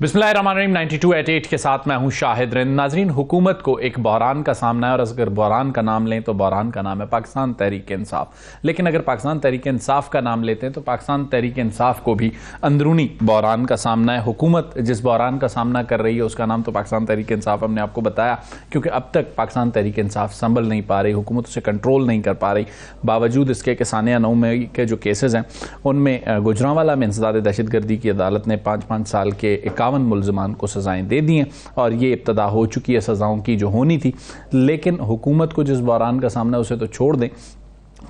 बिस्मिल्लाहिर्रहमानिर्रहीम 9288 के साथ मैं हूं शाहिद रिंद। नाजरीन, हुकूमत को एक बहरान का सामना है और अगर बहरान का नाम लें तो बहरान का नाम है पाकिस्तान तहरीक इंसाफ। लेकिन अगर पाकिस्तान तहरीक इंसाफ का नाम लेते हैं तो पाकिस्तान तहरीक इंसाफ को भी अंदरूनी बहरान का सामना है। हुकूमत जिस बहरान का सामना कर रही है उसका नाम तो पाकिस्तान तहरीक इंसाफ हमने आपको बताया, क्योंकि अब तक पाकिस्तान तहरीक इंसाफ संभल नहीं पा रही, हुकूमत उसे कंट्रोल नहीं कर पा रही। बावजूद इसके कि सानिया नौ मई के जो केसेस हैं उनमें गुजरांवाला में इंसदाद दहशतगर्दी की अदालत ने 5-5 साल के 51 मुलजमान को सजाएं दे दी हैं और ये इब्तदा हो चुकी है सजाओं की जो होनी थी। लेकिन हुकूमत को जिस बहरान का सामना उसे तो छोड़ दें,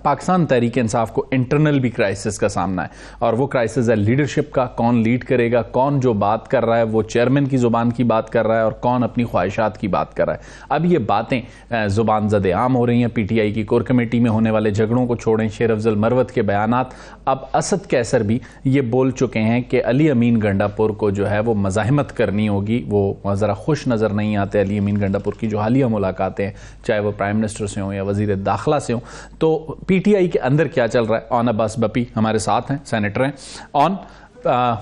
पाकिस्तान तहरीक इंसाफ को इंटरनल भी क्राइसिस का सामना है और वो क्राइसिस है लीडरशिप का। कौन लीड करेगा, कौन जो बात कर रहा है वो चेयरमैन की ज़ुबान की बात कर रहा है और कौन अपनी ख्वाहिशात की बात कर रहा है। अब ये बातें ज़ुबान ज़दे आम हो रही हैं। पीटीआई की कोर कमेटी में होने वाले झगड़ों को छोड़ें, शेर अफजल मरवत के बयानात, अब असद कैसर भी ये बोल चुके हैं कि अली अमीन गंडापुर को जो है वो मज़ाहमत करनी होगी। वो ज़रा खुश नज़र नहीं आते अली अमीन गंडापुर की जो हालिया मुलाकातें हैं, चाहे वो प्राइम मिनिस्टर से हों या वज़ीर दाखिला से हों। तो पीटीआई के अंदर क्या चल रहा है? ऑन अब्बास बपी हमारे साथ हैं, सेनेटर हैं। ऑन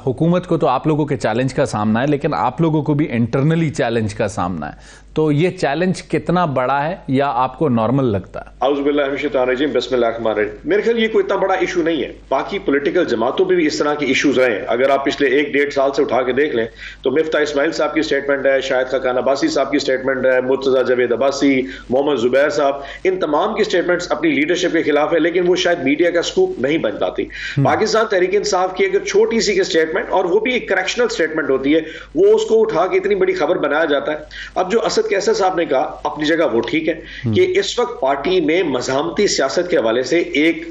हुकूमत को तो आप लोगों के चैलेंज का सामना है, लेकिन आप लोगों को भी इंटरनली चैलेंज का सामना है। तो ये चैलेंज कितना बड़ा है या आपको नॉर्मल लगता है? मेरे ख्याल ये कोई इतना बड़ा इशू नहीं है। बाकी पॉलिटिकल जमातों पे भी इस तरह के इश्यूज रहे हैं। अगर आप पिछले 1-1.5 साल से उठा के देख लें तो मिफ्ता इस्माइल साहब की स्टेटमेंट है, शाहिद खाकान अब्बासी साहब की स्टेटमेंट है, मुर्तजा जावेद अब्बासी, मोहम्मद जुबैर साहब, इन तमाम की स्टेटमेंट्स अपनी लीडरशिप के खिलाफ है, लेकिन वो शायद मीडिया का स्कूप नहीं बन पाती। पाकिस्तान तहरीक इंसाफ की अगर छोटी सी स्टेटमेंट, और वो भी एक करेक्शनल स्टेटमेंट होती है, वो उसको उठा के इतनी बड़ी खबर बनाया जाता है। अब जो असद कैसर साहब ने कहा अपनी जगह वो ठीक है कि इस वक्त पार्टी में मज़ाहमती सियासत के हवाले से एक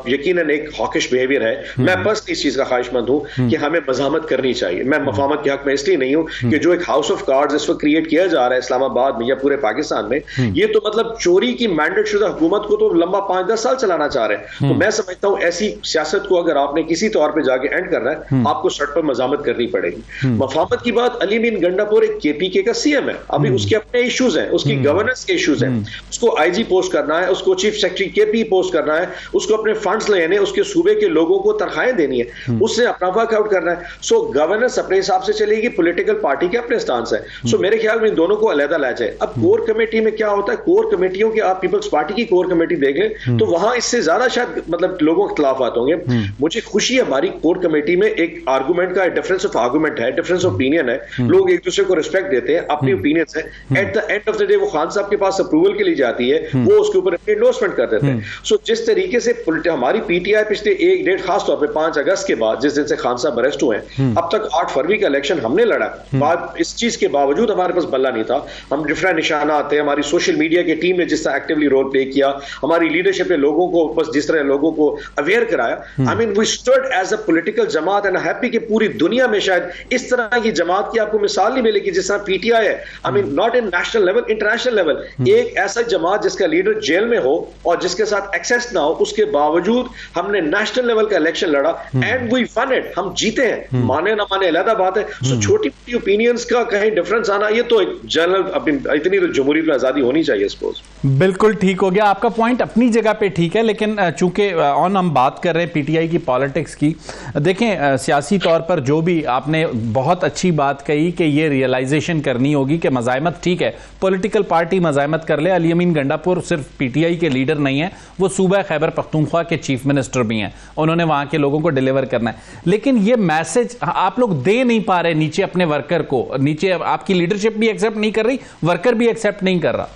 यकीनन एक हॉकिश बिहेवियर है। मैं पर्सनली इस चीज का ख्वाहिशमंद हूं कि हमें मज़ाहमत करनी चाहिए। मैं मफाहमत के हक में इसलिए नहीं हूं कि जो एक हाउस ऑफ कार्ड्स इस वक्त क्रिएट किया जा रहा है इस्लामाबाद में या पूरे पाकिस्तान में, ये तो मतलब चोरी की मैंडेट शुदा हुकूमत को तो लंबा 5-10 साल चलाना चाह रहे हैं। तो मैं समझता हूं ऐसी सियासत को अगर आपने किसी तौर पर जाके एंड करना है, आपको सड़क पर मज़ाहमत करनी पड़ेगी। मफाहमत की बात, अली अमीन गंडापुर एक केपीके का सीएम है, अभी उसके अपने इश्यूज हैं, उसकी गवर्नेंस के इश्यूज हैं। उसको आईजी पोस्ट करना है, उसको चीफ सेक्रेटरी केपी पोस्ट करना है, उसको अपने फंड्स लेने, उसके सूबे के लोगों को तनख्वाहें देनी है, उससे अपना वर्कआउट करना है। सो गवर्नेंस अपने हिसाब से चलेगी, पॉलिटिकल पार्टी के अपने स्टांस है। सो मेरे ख्याल में इन दोनों को अलग लाया जाए। अब कोर कमेटी में क्या होता है, कोर कमेटियों की आप पीपल्स पार्टी की कोर कमेटी देख लें तो वहां इससे ज्यादा शायद मतलब लोगों के खिलाफात होंगे। मुझे खुशी है हमारी कोर कमेटी में एक आर्गूमेंट का डिफरेंस ऑफ आर्गूमेंट है, डिफरेंस ऑफ ओपिनियन है, लोग एक दूसरे को रिस्पेक्ट देते हैं, अपनी ओपिनियंस है। At the end of the day वो खान साहब के पास अप्रूवल के लिए जाती है, वो उसके ऊपर एंडोर्समेंट कर देते हैं। सो जिस तरीके से हमारी पीटीआई पिछले 1-1.5 खास तौर पे 5 अगस्त के बाद, जिस दिन से खान साहब अरेस्ट हुए हैं, अब तक 8 फरवरी का इलेक्शन हमने लड़ा। इस चीज के बावजूद हमारे पास बल्ला नहीं था। हम डिफरेंट निशाना आते हैं, हमारी सोशल मीडिया की टीम ने जिस तरह एक्टिवली रोल प्ले किया, हमारी लीडरशिप ने लोगों को बस जिस तरह लोगों को अवेयर कराया, I mean we stood as a political जमात एंड हैप्पी कि पूरी दुनिया में शायद इस तरह की जमात की आपको मिसाल नहीं मिलेगी जिस तरह पीटीआई है। I mean not in national level, international level, एक ऐसा जमात जिसका लीडर जेल में हो और जिसके साथ एक्सेस ना हो, उसके बावजूद हमने नेशनल लेवल का इलेक्शन लड़ा एंड वी वन इट, हम जीते हैं। माने ना माने अलग बात है। सो छोटी मोटी ओपिनियंस का कहीं डिफरेंस आना, ये तो एक जनरल इतनी तो जमहूरियत में आजादी होनी चाहिए। सपोज बिल्कुल ठीक हो गया, आपका पॉइंट अपनी जगह पे ठीक है, लेकिन चूंकि ऑन हम बात कर रहे हैं पीटीआई की पॉलिटिक्स की, देखें सियासी तौर पर जो भी आपने बहुत अच्छी बात कही कि ये रियलाइजेशन करनी होगी कि मज़ाहमत ठीक है, पॉलिटिकल पार्टी मज़ाहमत कर ले। अली अमीन गंडापुर सिर्फ पीटीआई के लीडर नहीं है, वो सूबा खैबर पख्तूनख्वा के चीफ मिनिस्टर भी हैं, उन्होंने वहां के लोगों को डिलीवर करना है। लेकिन ये मैसेज आप लोग दे नहीं पा रहे नीचे अपने वर्कर को, नीचे आपकी लीडरशिप भी एक्सेप्ट नहीं कर रही, वर्कर भी एक्सेप्ट नहीं कर रहा।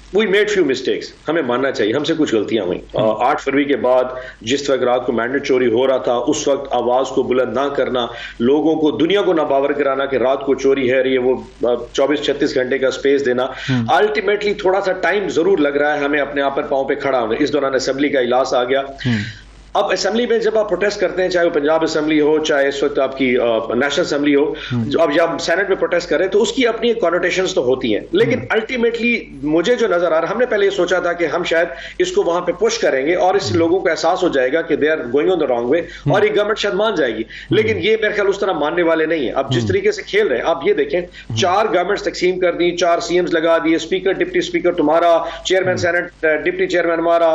We made few mistakes, हमें मानना चाहिए, हमसे कुछ गलतियां हुई। 8 फरवरी के बाद जिस वक्त रात को मैंडेट चोरी हो रहा था, उस वक्त आवाज को बुलंद ना करना, लोगों को, दुनिया को ना बावर कराना कि रात को चोरी है, ये वो 24-36 घंटे का स्पेस देना, अल्टीमेटली थोड़ा सा टाइम जरूर लग रहा है हमें अपने आप पर पांव पे खड़ा होने। इस दौरान असेंबली का इजलास आ गया। अब असेंबली में जब आप प्रोटेस्ट करते हैं, चाहे वो पंजाब असेंबली हो, चाहे इस वक्त आपकी नेशनल असेंबली हो, अब जब सेनेट में प्रोटेस्ट करें तो उसकी अपनी कॉनोटेशंस तो होती हैं, लेकिन अल्टीमेटली मुझे जो नजर आ रहा है, हमने पहले ये सोचा था कि हम शायद इसको वहां पे पुश करेंगे और इससे लोगों को एहसास हो जाएगा कि they are going on the wrong way और ये गवर्नमेंट शायद मान जाएगी, लेकिन ये मेरे ख्याल उस तरह मानने वाले नहीं है। अब जिस तरीके से खेल रहे हैं, आप ये देखें, 4 गवर्नमेंट्स तकसीम कर दी, 4 सीएम्स लगा दिए, स्पीकर डिप्टी स्पीकर तुम्हारा, चेयरमैन सेनेट डिप्टी चेयरमैन हमारा,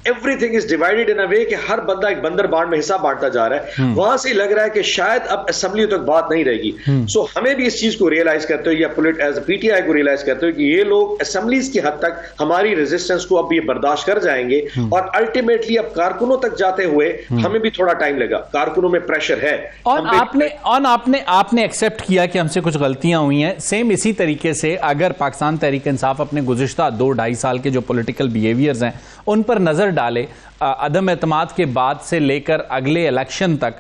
एवरीथिंग इज डिवाइडेड इन अ वे कि हर बंदा एक बंदर बांट में हिस्सा बांटता जा रहा है, वहां से लग रहा है कि शायद अब असेंबली तक बात नहीं रहेगी। सो हमें भी इस चीज को रियलाइज करते हो, या एज पीटीआई को रियलाइज करते हो कि ये लोग असेंबलीज की हद तक हमारी रेजिस्टेंस को अब ये बर्दाश्त कर जाएंगे, और अल्टीमेटली अब कारकुनों तक जाते हुए हमें भी थोड़ा टाइम लगा। कारकुनों में प्रेशर है, और आपने एक्सेप्ट किया कि हमसे कुछ गलतियां हुई हैं। सेम इसी तरीके से अगर पाकिस्तान तहरीक इंसाफ अपने गुज़िश्ता 2-2.5 साल के जो पॉलिटिकल बिहेवियर्स हैं उन पर नजर डाले, अदम एतमाद के बाद से लेकर अगले इलेक्शन तक,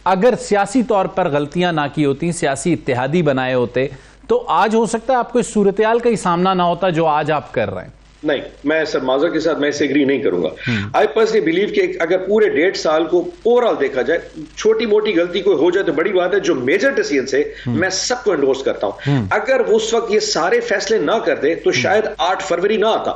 अगर सियासी तौर पर गलतियां ना की होती, सियासी इत्तेहादी बनाए होते, तो आज हो सकता है आपको इस सूरत-ए-हाल का ही सामना ना होता जो आज आप कर रहे हैं। नहीं, मैं सर माजर के साथ मैं इससे एग्री नहीं करूंगा। आई पर्सनली बिलीव कि अगर पूरे 1.5 साल को ओवरऑल देखा जाए, छोटी मोटी गलती कोई हो जाए तो बड़ी बात है, जो मेजर डिसीजन से मैं सबको एंडोर्स करता हूं। अगर वो उस वक्त ये सारे फैसले ना करते तो शायद 8 फरवरी ना आता।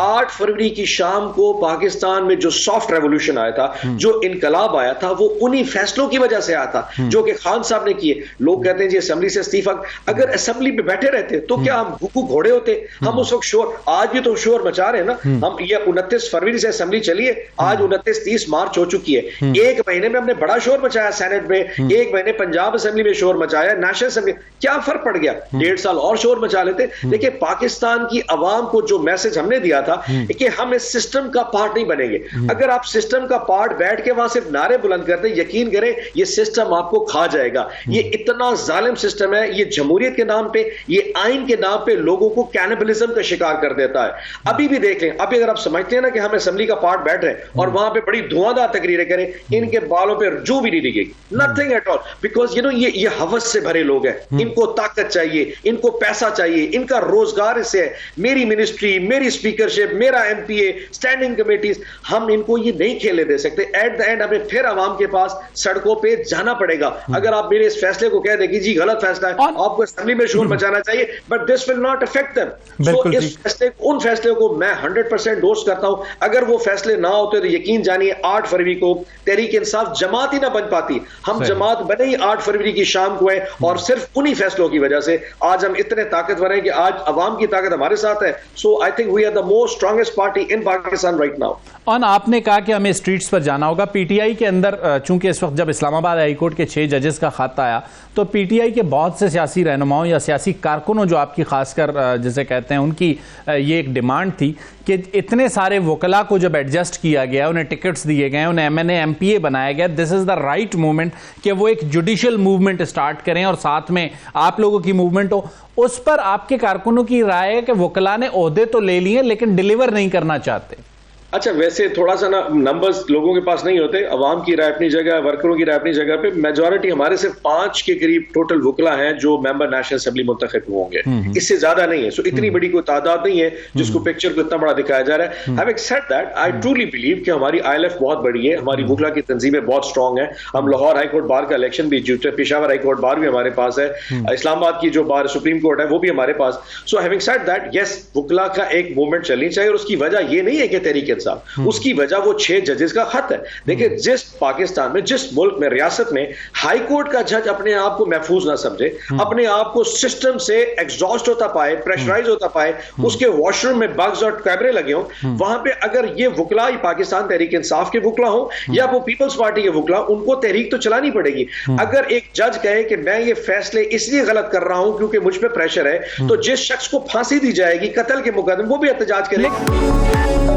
8 फरवरी की शाम को पाकिस्तान में जो सॉफ्ट रेवोल्यूशन आया था, जो इनकलाब आया था, वो उन्हीं फैसलों की वजह से आया था जो कि खान साहब ने किए। लोग कहते हैं जी असेंबली से इस्तीफा, अगर असेंबली में बैठे रहते तो क्या हम भूखू घोड़े होते? हम उस वक्त शोर, आज भी तो शोर मचा रहे हैं ना हम। ये 29 फरवरी से असेंबली चली है, आज 29-30 मार्च हो चुकी है। एक महीने में हमने बड़ा शोर मचाया सेनेट में, एक महीने पंजाब असेंबली में शोर मचाया, नेशनल असेंबली, क्या फर्क पड़ गया? 1.5 साल और शोर मचा लेते। देखिए पाकिस्तान की आवाम को जो मैसेज हमने दिया था कि हम इस सिस्टम का पार्ट नहीं बनेंगे। अगर आप सिस्टम का पार्ट बैठ के वहां सिर्फ नारे बुलंद करते, यकीन करें ये सिस्टम आपको खा जाएगा। ये इतना जालिम सिस्टम है, ये जमहूरियत के नाम पे, ये आइन के नाम पे लोगों को कैनिबलिज्म का शिकार कर देता है। अभी भी देख लें, अभी अगर आप समझते हैं ना कि हम असेंबली का पार्ट बैठ रहे हैं और वहां पे बड़ी धुआंधार तकरीरें करें, इनके बालों पे जो भी नहीं दिखेगी, nothing at all, because you no ये हवस से भरे लोग हैं। इनको ताकत चाहिए, इनको पैसा चाहिए, इनका रोजगार इससे है। मेरी मिनिस्ट्री, मेरी स्पीकरशिप, मेरा एमपीए, स्टैंडिंग कमेटीज, हम इनको ये नहीं खेलने दे सकते। एट द एंड हमें फिर आवाम के पास सड़कों पे जाना पड़ेगा। अगर आप मेरे इस फैसले को कह दें कि जी गलत फैसला है, आपको असेंबली में शोर मचाना चाहिए, but this will not affect them. So इस फैसले, उन फैसले को मैं 100% दोस्त करता हूं। अगर वो फैसले ना होते तो यकीन जानिए 8 फरवरी को तहरीक इंसाफ जमात ही ना बन पाती। हम जमात बने ही 8 फरवरी की शाम को है, और सिर्फ उन्हीं फैसलों की वजह से आज हम इतने ताकतवर हैं कि आज अवाम की ताकत हमारे साथ है। So I think we are the most strongest party in Pakistan right now. और आपने कहा कि हमें स्ट्रीट्स पर जाना होगा। पीटीआई के अंदर चूंकि इस वक्त जब इस्लामाबाद हाईकोर्ट के 6 जजेस का खत आया, तो पीटीआई के बहुत से सियासी रहनुमाओं या सियासी कारकुनों जो आपकी खासकर जिसे कहते हैं, उनकी ये एक डिमांड थी कि इतने सारे वकला को जब एडजस्ट किया गया, उन्हें टिकट्स दिए गए, उन्हें एमएनए एमपीए बनाया गया, this is the right movement कि वो एक जुडिशियल मूवमेंट स्टार्ट करें और साथ में आप लोगों की मूवमेंट हो। उस पर आपके कारकुनों की राय है कि वकला ने ओहदे तो ले लिए लेकिन डिलीवर नहीं करना चाहते। अच्छा, वैसे थोड़ा सा ना नंबर्स लोगों के पास नहीं होते। अवाम की राय अपनी जगह, वर्करों की राय अपनी जगह पे। मेजॉरिटी हमारे सिर्फ 5 के करीब टोटल वकला हैं जो मेंबर नेशनल असेंबली मुंतखब होंगे, इससे ज्यादा नहीं है। सो इतनी बड़ी कोई तादाद नहीं है जिसको पिक्चर को इतना बड़ा दिखाया जा रहा है। Having said that, I truly believe कि हमारी ILF बहुत बड़ी है, हमारी वकला की तंजीमें बहुत स्ट्रॉन्ग है। हम लाहौर हाईकोर्ट बार का इलेक्शन भी जीते, पेशावर हाईकोर्ट बार भी हमारे पास है, इस्लामाबाद की जो बार सुप्रीम कोर्ट है वो भी हमारे पास। So having said that, yes वकला का एक मूवमेंट चलनी चाहिए, और उसकी वजह ये नहीं है कि तहरीक इंसाफ, उसकी वजह वो 6 जजेस का खत है। देखिए, जिस पाकिस्तान में, जिस मुल्क में, रियासत में हाई कोर्ट का जज अपने आप को महफूज ना समझे, अपने आप को सिस्टम से एग्जॉस्ट होता पाए, प्रेशराइज होता पाए, उसके वॉशरूम में बग्स और कैमरे लगे हों, वहां पे अगर ये वकला पाकिस्तान तहरीक इंसाफ के वकला हो या वो पीपल्स पार्टी के वकला, उनको तहरीक तो चलानी पड़ेगी। अगर एक जज कहे कि मैं ये फैसले इसलिए गलत कर रहा हूं क्योंकि मुझ पे प्रेशर है, तो जिस शख्स को फांसी दी जाएगी कत्ल के मुकदमे, वो भी एहतजाज करेगा।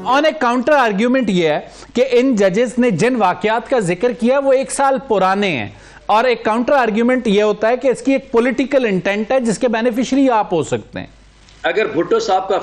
और एक काउंटर आर्ग्यूमेंट यह है कि इन जजेस ने जिन वाकयात का जिक्र किया वो 1 साल पुराने हैं, और एक काउंटर आर्ग्यूमेंट यह होता है कि इसकी एक पॉलिटिकल इंटेंट है जिसके बेनिफिशियरी आप हो सकते हैं। अगर भुट्टो साहब का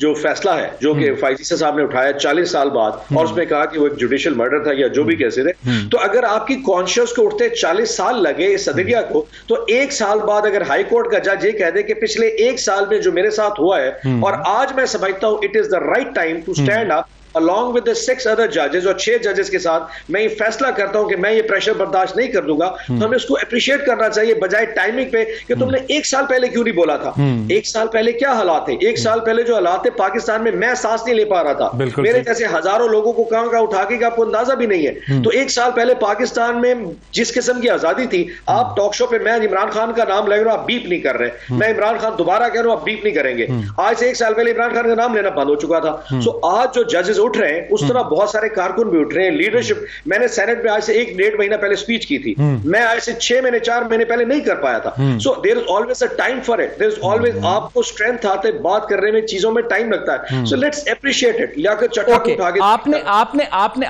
जो फैसला है जो कि फाइजीसा साहब ने उठाया 40 साल बाद, और उसमें कहा कि वो एक जुडिशियल मर्डर था या जो भी कैसे थे, तो अगर आपकी कॉन्शियस को उठते 40 साल लगे इस सदरिया को, तो 1 साल बाद अगर हाई कोर्ट का जज ये कह दे कि पिछले 1 साल में जो मेरे साथ हुआ है, और आज मैं समझता हूं it is the right time to stand up along with the 6 other judges और 6 जजेस के साथ मैं ये फैसला करता हूं कि मैं ये प्रेशर बर्दाश्त नहीं कर दूंगा, तो हमें उसको अप्रिशिएट करना चाहिए बजाय टाइमिंग पे कि तुमने 1 साल पहले क्यों नहीं बोला था। 1 साल पहले क्या हालात थे? 1 साल पहले जो हालात थे पाकिस्तान में, मैं सांस नहीं ले पा रहा था, मेरे जैसे हजारों लोगों को कहां उठा के आपको अंदाजा भी नहीं है। तो 1 साल पहले पाकिस्तान में जिस किस्म की आजादी थी, आप टॉक शो पे मैं इमरान खान का नाम ले रहा हूं, आप बीप नहीं कर रहे, मैं इमरान खान दोबारा कह रहा हूं, आप बीप नहीं करेंगे। आज से 1 साल पहले इमरान खान का नाम लेना बंद हो चुका था। सो आज जो जजेस उठ रहे हैं, उस तरह बहुत सारे कारकुन भी उठ रहे हैं, लीडरशिप। मैंने सेनेट में आज से 1-1.5 महीना पहले स्पीच की थी, मैं आज से 6 महीने 4 महीने पहले नहीं कर पाया था। So there is always a time for it, there is always, आपको स्ट्रेंथ आते बात करने में चीजों में टाइम लगता है। So let's appreciate it. Liaquat Chattha को उठा के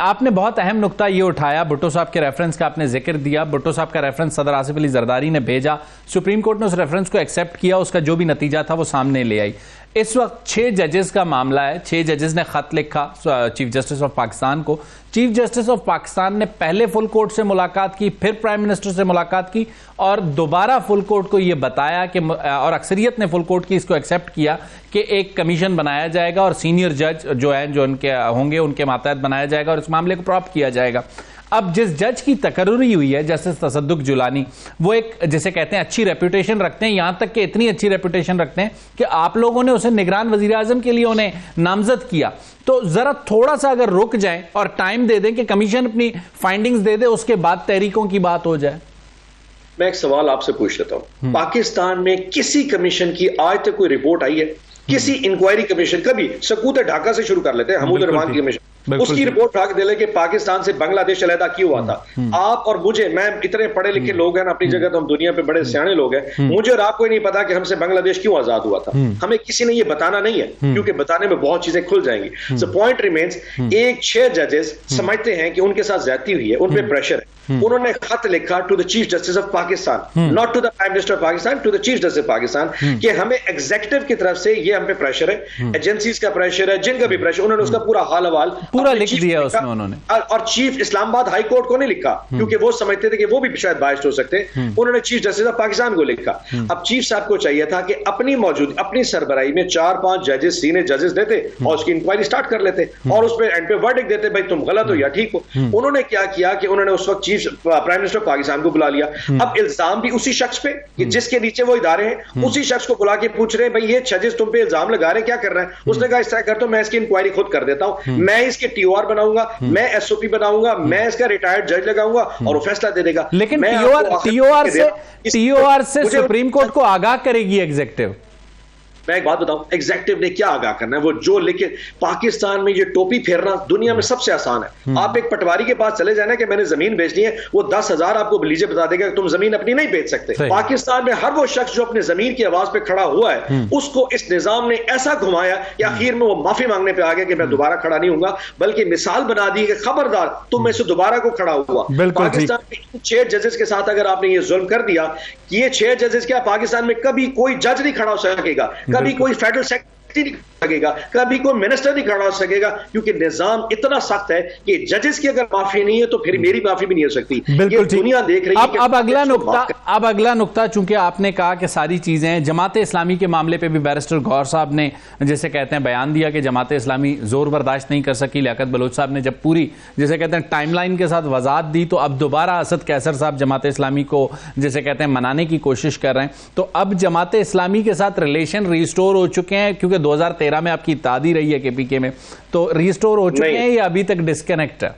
आपने बहुत अहम नुक्ता ये उठाया, भुट्टो साहब के रेफरेंस का आपने जिक्र दिया। भुट्टो साहब का रेफरेंस सदर आसिफ अली जरदारी ने भेजा, सुप्रीम कोर्ट ने उस रेफरेंस को एक्सेप्ट किया, उसका जो भी नतीजा था वो सामने ले आई। इस वक्त 6 जजेस का मामला है, 6 जजेस ने खत लिखा चीफ जस्टिस ऑफ पाकिस्तान को। चीफ जस्टिस ऑफ पाकिस्तान ने पहले फुल कोर्ट से मुलाकात की, फिर प्राइम मिनिस्टर से मुलाकात की और दोबारा फुल कोर्ट को यह बताया कि, और अक्सरियत ने फुल कोर्ट की इसको एक्सेप्ट किया कि एक कमीशन बनाया जाएगा और सीनियर जज जो है, जो उनके होंगे, उनके मातहत बनाया जाएगा और इस मामले को प्रॉप किया जाएगा। अब जिस जज की तकर्री हुई है, जस्टिस तसद्दुक जुलानी, वो एक जिसे कहते हैं अच्छी रेपुटेशन रखते हैं, यहां तक कि इतनी अच्छी रेपुटेशन रखते हैं कि आप लोगों ने उसे निगरान वजीर आजम के लिए उन्हें नामजद किया। तो जरा थोड़ा सा अगर रुक जाएं और टाइम दे दें कि कमीशन अपनी फाइंडिंग्स दे दे, उसके बाद तहरीकों की बात हो जाए। मैं एक सवाल आपसे पूछ लेता हूं, पाकिस्तान में किसी कमीशन की आज तक कोई रिपोर्ट आई है? किसी इंक्वायरी कमीशन, कभी सकूत ढाका से शुरू कर लेते हैं, हमूद रहमान की कमीशन, उसकी रिपोर्ट उठा के दे ले कि पाकिस्तान से बांग्लादेश अलहदा क्यों हुआ था। आप और मुझे, मैं इतने पढ़े लिखे लोग हैं अपनी जगह, तो हम दुनिया पे बड़े सियाने लोग हैं, मुझे और आपको ही नहीं पता कि हमसे बांग्लादेश क्यों आजाद हुआ था। हमें किसी ने ये बताना नहीं है, क्योंकि बताने में बहुत चीजें खुल जाएंगी। सो पॉइंट रिमेन्स, 6 जजेस समझते हैं कि उनके साथ ज्यादती हुई है, उन पे प्रेशर है। उन्होंने खत लिखा to the chief justice of Pakistan, not to the prime minister of Pakistan, to the chief justice of Pakistan, कि हमें एग्जीक्यूटिव की तरफ से ये हम पे प्रेशर है, एजेंसीज का प्रेशर है, जिनका भी प्रेशर। उन्होंने उसका पूरा हाल हवाल पूरा लिख दिया उसमें उन्होंने, और चीफ इस्लामाबाद हाई कोर्ट को नहीं लिखा, क्योंकि वो समझते थे कि वो भी शायद बायस्ड हो सकते। उन्होंने चीफ जस्टिस ऑफ पाकिस्तान को लिखा। अब चीफ साहब को चाहिए था कि अपनी सरबराही में 4-5 जजेस, सीनियर जजेस देते और उसकी इंक्वायरी स्टार्ट कर लेते और उस पर एंड पे वर्डिक्ट देते, भाई तुम गलत हो या ठीक हो। उन्होंने क्या किया कि उन्होंने उस वक्त चीफ प्राइम मिनिस्टर पाकिस्तान को बुला लिया। अब इल्जाम भी उसी शख्स पे कि जिसके नीचे वो इदारे हैं, उसी शख्स को बुला के पूछ रहे हैं, भाई ये जजेस तुम पे इल्जाम लगा रहे हैं, क्या कर रहे हैं? उसने कहा इस तरह करता हूं, मैं इसकी इंक्वायरी खुद कर देता हूं, मैं इसके टीओआर बनाऊंगा, मैं एसओपी बनाऊंगा, मैं इसका रिटायर्ड जज लगाऊंगा और वो फैसला दे देगा। लेकिन टीओआर से सुप्रीम कोर्ट को आगाह करेगी एग्जीक्यूटिव। मैं एक बात बताऊं, एग्जीक्यूटिव ने क्या आगाह करना है? वो जो लेके पाकिस्तान में ये टोपी फेरना दुनिया में सबसे आसान है। आप एक पटवारी के पास चले जाना कि मैंने जमीन बेचनी है, वो 10,000 आपको लीजिए बता देगा कि तुम जमीन अपनी नहीं बेच सकते। पाकिस्तान में हर वो शख्स जो अपने जमीन की आवाज पे खड़ा हुआ है, उसको इस निजाम ने ऐसा घुमाया कि आखिर में वो माफी मांगने पे आ गया कि मैं दोबारा खड़ा नहीं हूंगा, बल्कि मिसाल बना दी कि खबरदार तुम में से दोबारा को खड़ा हुआ। पाकिस्तान में 6 जजेस के साथ अगर आपने ये जुल्म कर दिया, ये 6 जजेस क्या पाकिस्तान में कभी कोई जज नहीं खड़ा हो सकेगा, कभी कोई फेडरल सेक्रेटरी नहीं सकेगा, कभी कोई मिनिस्टर नहीं खड़ा हो सकेगा, क्योंकि निजाम इतना सख्त है कि जजेस की अगर माफी नहीं है तो फिर मेरी माफी भी नहीं हो सकती। बिल्कुल दुनिया देख रही है। अब अगला नुक्ता चूंकि आपने कहा कि सारी चीजें, जमात इस्लामी के मामले पे भी बैरिस्टर गौर साहब ने जैसे कहते हैं बयान दिया कि जमात इस्लामी जोर बर्दाश्त नहीं कर सकी। लियाकत बलोच साहब ने जब पूरी जैसे कहते हैं टाइमलाइन के साथ वजाहत दी, तो अब दोबारा असद कैसर साहब जमात इस्लामी को जैसे कहते हैं मनाने की कोशिश कर रहे हैं। तो अब जमात इस्लामी के साथ रिलेशन रिस्टोर हो चुके हैं, क्योंकि 2013 में आपकी तादी रही है केपीके में, तो रिस्टोर हो चुके हैं या अभी तक डिस्कनेक्ट है?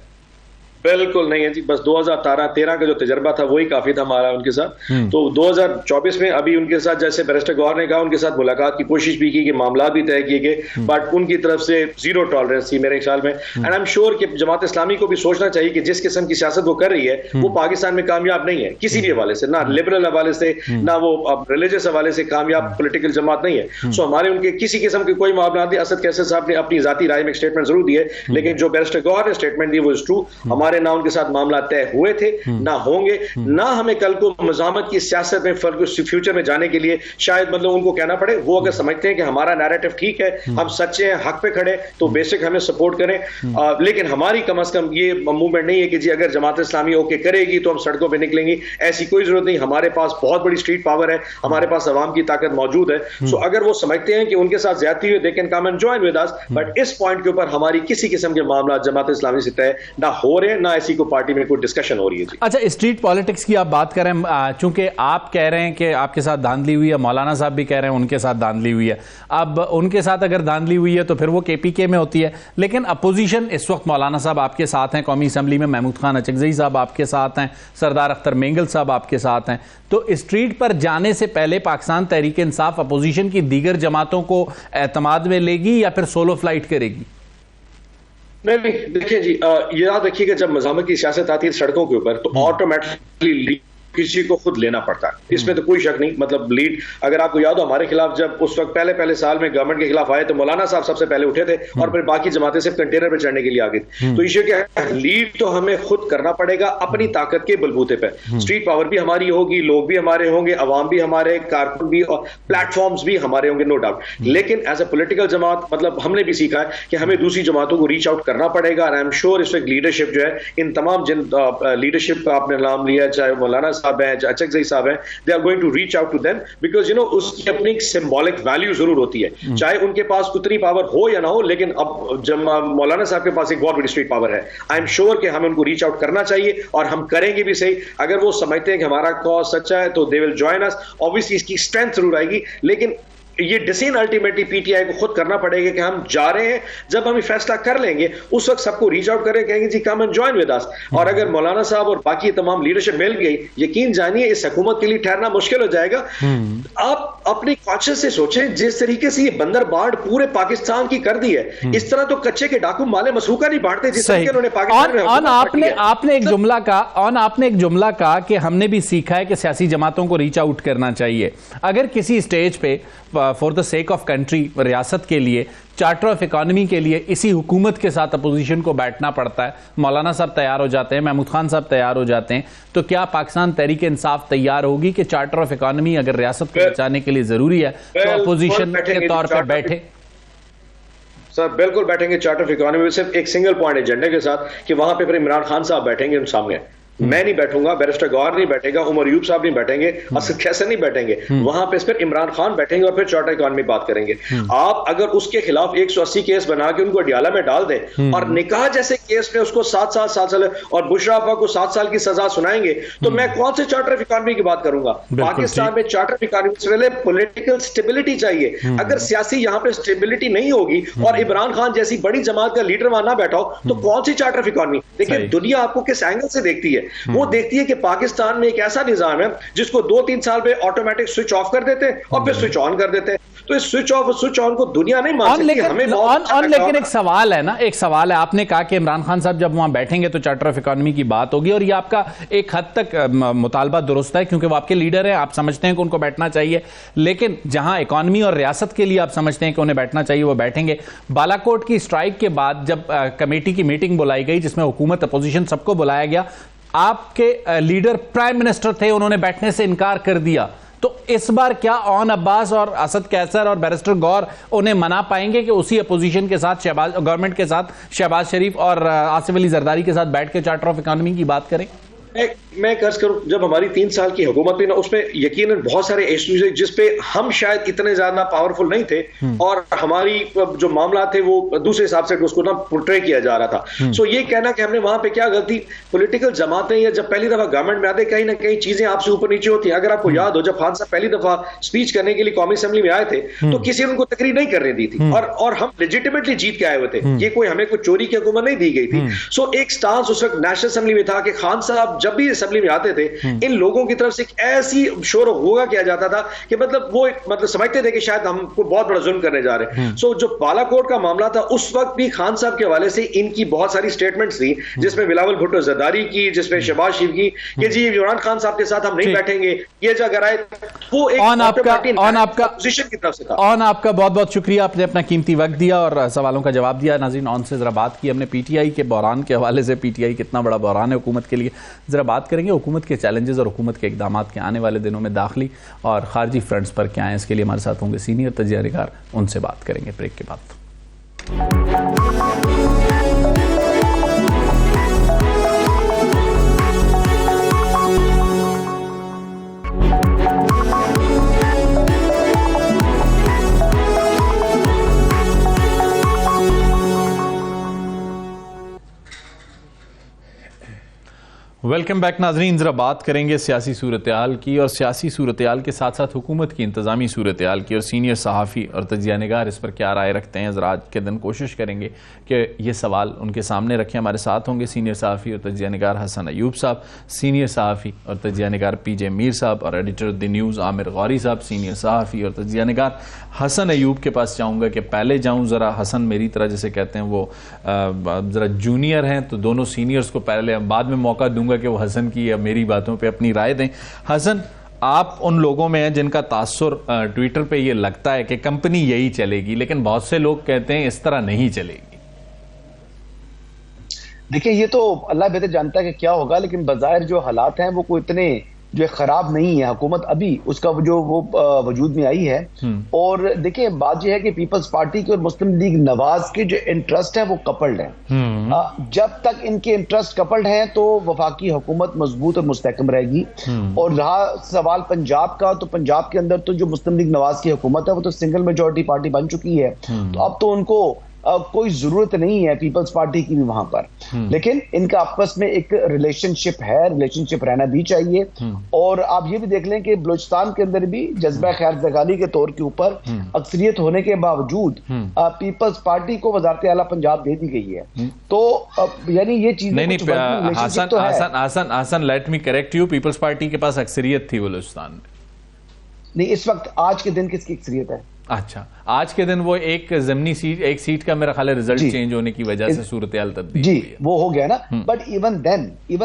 बिल्कुल नहीं है जी, बस 2013 का जो तजर्बा था वही काफी था हमारा उनके साथ। तो 2024 में अभी उनके साथ जैसे बैरिस्टर गौहर ने कहा, उनके साथ मुलाकात की कोशिश भी की कि मामला भी तय किए गए, बट उनकी तरफ से जीरो टॉलरेंस थी मेरे ख्याल में। एंड आई एम श्योर कि जमात इस्लामी को भी सोचना चाहिए कि जिस किस्म की सियासत वो कर रही है वो पाकिस्तान में कामयाब नहीं है किसी भी हवाले से, ना लिबरल हवाले से, ना वो रिलीजियस हवाले से कामयाब पोलिटिकल जमात नहीं है। सो हमारे उनके किसी किस्म की कोई मामला नहीं। असद कैसर साहब ने अपनी जाती राय में एक स्टेटमेंट जरूर दी है, लेकिन जो बैरिस्टर गौहर ने स्टेटमेंट दी वो इज ट्रू। हमारे ना उनके साथ मामला तय हुए थे, ना होंगे, ना हमें कल को मज़ामत की सियासत में फ्यूचर में जाने के लिए शायद मतलब उनको कहना पड़े। वो अगर समझते हैं कि हमारा नैरेटिव ठीक है, हम सच्चे हैं, हक पे खड़े, तो बेसिक हमें सपोर्ट करें। लेकिन हमारी कम अज कम ये मूवमेंट नहीं है कि जी अगर जमात इस्लामी ओके करेगी तो हम सड़कों पे निकलेंगे, ऐसी कोई जरूरत नहीं। हमारे पास बहुत बड़ी स्ट्रीट पावर है, हमारे पास अवाम की ताकत मौजूद है। सो अगर वो समझते हैं कि उनके साथ ज्यादती हुई, they can come and join with us, but इस पॉइंट के ऊपर हमारी किसी किस्म के मामला जमात इस्लामी से तय ना हो रहे हैं, ना ऐसी कोई पार्टी में कोई डिस्कशन हो रही है। जी अच्छा, स्ट्रीट पॉलिटिक्स की आप बात करें, चूंकि आप कह रहे हैं कि आपके साथ धांधली हुई है, मौलाना साहब भी कह रहे हैं उनके साथ धांधली हुई है। अब उनके साथ अगर धांधली हुई है तो फिर वो केपीके में होती है, लेकिन अपोजिशन इस वक्त मौलाना साहब आपके साथ हैं, कौमी असम्बली में महमूद खान अचकजई साहब आपके साथ हैं, सरदार अख्तर मेंगल साहब आपके साथ हैं। तो स्ट्रीट पर जाने से पहले पाकिस्तान तहरीक इंसाफ अपोजिशन की दीगर जमातों को एतमाद में लेगी या फिर सोलो फ्लाइट करेगी? नहीं, देखिए जी, याद रखिएगा जब मज़ामत की सियासत आती है सड़कों के ऊपर तो ऑटोमेटिकली किसी को खुद लेना पड़ता है, इसमें तो कोई शक नहीं। मतलब लीड, अगर आपको याद हो हमारे खिलाफ जब उस वक्त पहले साल में गवर्नमेंट के खिलाफ आए तो मौलाना साहब सबसे पहले उठे थे और फिर बाकी जमातें सिर्फ कंटेनर पे चढ़ने के लिए आ गई थी। तो इशू क्या है, लीड तो हमें खुद करना पड़ेगा अपनी ताकत के बलबूते पे। स्ट्रीट पावर भी हमारी होगी, लोग भी हमारे होंगे, अवाम भी हमारे, कारकुन भी और प्लेटफॉर्म्स भी हमारे होंगे, नो डाउट। लेकिन एज ए पोलिटिकल जमात मतलब हमने भी सीखा है कि हमें दूसरी जमातों को रीच आउट करना पड़ेगा। और आई एम श्योर इस वक्त लीडरशिप जो है, इन तमाम जिन लीडरशिप का आपने नाम लिया, चाहे मौलाना साहब हैं, चाहे अचकजई साहब हैं, they are going to reach out to them because you know उसकी अपनी सिंबॉलिक वैल्यू जरूर होती है, चाहे उनके पास उतनी पावर हो या ना हो। लेकिन अब जब मौलाना साहब के पास एक बहुत बड़ी स्ट्रीट पावर है, आई एम श्योर कि हमें उनको रीच आउट करना चाहिए और हम करेंगे भी सही। अगर वो समझते हैं कि हमारा कॉज सच्चा है तो they will join us. Obviously इसकी स्ट्रेंथ जरूर आएगी, लेकिन ये डिसीजन अल्टीमेटली पीटीआई को खुद करना पड़ेगा कि हम जा रहे हैं। जब हम फैसला कर लेंगे उस वक्त सबको रीच आउट करें, कहेंगे जी come and join with us. और अगर मौलाना साहब और बाकी तमाम लीडरशिप मिल गई, यकीन जानिए इस हुकूमत के लिए ठहरना मुश्किल हो जाएगा। आप अपनी कॉन्शियस से सोचें, जिस तरीके से ये बंदर बाढ़ पूरे पाकिस्तान की कर दी है, इस तरह तो कच्चे के डाकू माले मसूका नहीं बांटते जिस तरीके उन्होंने पाकिस्तान में। आपने एक जुमला कहा कि हमने भी सीखा है कि सियासी जमातों को रीच आउट करना चाहिए। अगर किसी स्टेज पे for the sake of country, रियासत के लिए, चार्टर ऑफ इकोनॉमी के लिए इसी हुकूमत के साथ अपोजिशन को बैठना पड़ता है, मौलाना साहब तैयार हो जाते हैं, महमूद खान साहब तैयार हो जाते हैं, तो क्या पाकिस्तान तहरीक इंसाफ तैयार होगी कि चार्टर ऑफ इकोनॉमी अगर रियासत को बचाने के लिए जरूरी है तो अपोजिशन के तौर पर बैठे? सर बिल्कुल बैठेंगे चार्टर ऑफ इकोनॉमी में, सिर्फ एक सिंगल पॉइंट एजेंडे के साथ कि वहां पे फिर इमरान खान साहब बैठेंगे उन सामने। मैं नहीं बैठूंगा, बैरिस्टर गौहर नहीं बैठेगा, उमर यूब साहब नहीं बैठेंगे, असद कैसर नहीं बैठेंगे, वहां पे फिर इमरान खान बैठेंगे और फिर चार्टर इकोनॉमी बात करेंगे। आप अगर उसके खिलाफ 180 केस बना के उनको अडियाला में डाल दें और निकाह जैसे केस में उसको 7 साल और बुशरा अब्बा को 7 साल की सजा सुनाएंगे, तो मैं कौन से चार्टर ऑफ इकोनॉमी की बात करूंगा? पाकिस्तान में चार्टर ऑफ इकोनॉमी से पहले पॉलिटिकल स्टेबिलिटी चाहिए। अगर सियासी यहां पे स्टेबिलिटी नहीं होगी और इमरान खान जैसी बड़ी जमात का लीडर वहां ना बैठा हो, तो कौन सी चार्टर ऑफ इकोनॉमी? देखिए दुनिया आपको किस एंगल से देखती है। वो देखती है कि पाकिस्तान में एक ऐसा निजाम है जिसको 2-3 साल में ऑटोमेटिक स्विच ऑफ कर देते हैं और फिर स्विच ऑन कर देते हैं। तो इस स्विच ऑफ और स्विच ऑन को दुनिया नहीं मान सकती। लेकिन एक सवाल है ना, एक सवाल है। आपने कहा कि इमरान खान साहब जब वहां बैठेंगे तो चार्टर ऑफ इकोनॉमी की बात होगी, और ये आपका एक हद तक मुतालबा दुरुस्त है क्योंकि वो आपके लीडर हैं, आप समझते हैं कि उनको बैठना चाहिए। लेकिन जहां इकोनॉमी और रियासत के लिए आप समझते हैं कि उन्हें बैठना चाहिए, वो बैठेंगे। बालाकोट की स्ट्राइक के बाद जब कमेटी की मीटिंग बुलाई गई जिसमें हुकूमत अपोजिशन सबको बुलाया गया, आपके लीडर प्राइम मिनिस्टर थे, उन्होंने बैठने से इनकार कर दिया। तो इस बार क्या ओन अब्बास और असद कैसर और बैरिस्टर गौर उन्हें मना पाएंगे कि उसी अपोजिशन के साथ, गवर्नमेंट के साथ, शहबाज शरीफ और आसिफ अली जरदारी के साथ बैठ के चार्टर ऑफ इकोनॉमी की बात करें? मैं कर्ज करूं, जब हमारी 3 साल की हुकूमत थी ना, उसमें यकीनन बहुत सारे इश्यूज है जिसपे हम शायद इतने ज्यादा पावरफुल नहीं थे और हमारी जो मामला थे वो दूसरे हिसाब से उसको ना पोर्ट्रे किया जा रहा था। सो ये कहना कि हमने वहां पे क्या गलती, पॉलिटिकल जमातें या जब पहली दफा गवर्नमेंट में आते कहीं ना कहीं चीजें आपसे ऊपर नीचे होती हैं। अगर आपको याद हो, जब खान साहब पहली दफा स्पीच करने के लिए कौमी असेंबली में आए थे तो किसी ने उनको तकरीर नहीं करने दी थी और हम लेजिटिमेटली जीत के आए हुए थे। ये कोई हमें कोई चोरी की हुकूमत नहीं दी गई थी। सो एक स्टांस उस वक्त नेशनल असेंबली में था कि खान साहब जब भी असेंबली में आते थे इन लोगों की तरफ से एक ऐसी शोर होगा किया जाता था कि मतलब वो मतलब समझते थे कि शायद हमको बहुत बड़ा जुल्म करने जा रहे हैं। सो जो बालाकोट का मामला था उस वक्त भी खान साहब के हवाले से इनकी बहुत सारी स्टेटमेंट्स थी, जिसमें बिलावल भुट्टो जरदारी की, जिसमें शहबाज शरीफ की कि जी इमरान खान साहब के साथ हम नहीं बैठेंगे, ये जो अगर आए वो एक ऑन आपका बहुत बहुत शुक्रिया, आपने अपना कीमती वक्त दिया और सवालों का जवाब दिया। नाज़रीन, ऑन से जरा बात की हमने पीटीआई के बहरान के हवाले से, पीटीआई कितना बड़ा बहरान है हुकूमत के लिए, जरा बात करेंगे हुकूमत के चैलेंजेस और हुकूमत के इकदाम के आने वाले दिनों में दाखिली और खारजी फ्रंट्स पर क्या है। इसके लिए हमारे साथ होंगे सीनियर तजिया निगार, उनसे बात करेंगे ब्रेक के बाद। वेलकम बैक नाजरीन, जरा बात करेंगे सियासी सूरत-ए-हाल की और सियासी सूरत-ए-हाल के साथ साथ हुकूमत की इंतजामी सूरत-ए-हाल की, और सीनियर सहाफ़ी और तजिया निगार इस पर क्या राय रखते हैं। ज़रा आज के दिन कोशिश करेंगे कि ये सवाल उनके सामने रखें। हमारे साथ होंगे सीनियर सहाफ़ी और तजिया निगार हसन अयूब साहब, सीनियर सहाफ़ी और तजिया निगार पीजे मीर साहब और editor the news Aamir Gauri साहब, सीनियर सहाफ़ी और तजिया निगार हसन अयूब के पास चाहूँगा कि पहले जाऊँ। ज़रा हसन मेरी तरह जैसे कहते हैं वो ज़रा जूनियर हैं, तो दोनों सीनियर्स को पहले बाद में मौका दूंगा कि वो हसन की या मेरी बातों पे अपनी राय दें। हसन, आप उन लोगों में हैं जिनका तासुर ट्विटर पे ये लगता है कि कंपनी यही चलेगी, लेकिन बहुत से लोग कहते हैं इस तरह नहीं चलेगी। देखिए, ये तो अल्लाह बेहतर जानता है कि क्या होगा, लेकिन बज़ाहिर जो हालात हैं वो कोई इतने जो खराब नहीं है। हुकूमत अभी उसका जो वो वजूद में आई है। और देखिए, बात यह है कि पीपल्स पार्टी की और मुस्लिम लीग नवाज के जो इंटरेस्ट है वो कपल्ड है। जब तक इनके इंटरेस्ट कपल्ड हैं तो वफाकी हुकूमत मजबूत और मुस्तहकम रहेगी। और रहा सवाल पंजाब का, तो पंजाब के अंदर तो जो मुस्लिम लीग नवाज की हुकूमत है वो तो सिंगल मेजोरिटी पार्टी बन चुकी है, तो अब तो उनको कोई जरूरत नहीं है पीपल्स पार्टी की भी वहां पर। लेकिन इनका आपस में एक रिलेशनशिप है, रिलेशनशिप रहना भी चाहिए। और आप ये भी देख लें कि बलूचिस्तान के अंदर भी जज्बा खैर जगाली के तौर के ऊपर अक्सरियत होने के बावजूद पीपल्स पार्टी को वजारत आला पंजाब दे दी गई है। तो यानी ये चीज Hasan, let me correct you, Peoples Party के पास अक्सरियत थी बलूचिस्तान में? नहीं, इस वक्त आज के दिन किसकी अक्सरियत है? अच्छा, आज के दिन वो एक ज़मीनी सीट, एक सीट का मेरा ख्याल है रिजल्ट चेंज होने की वजह से सूरत-ए-हाल तब्दील जी वो हो गया ना। बट इवन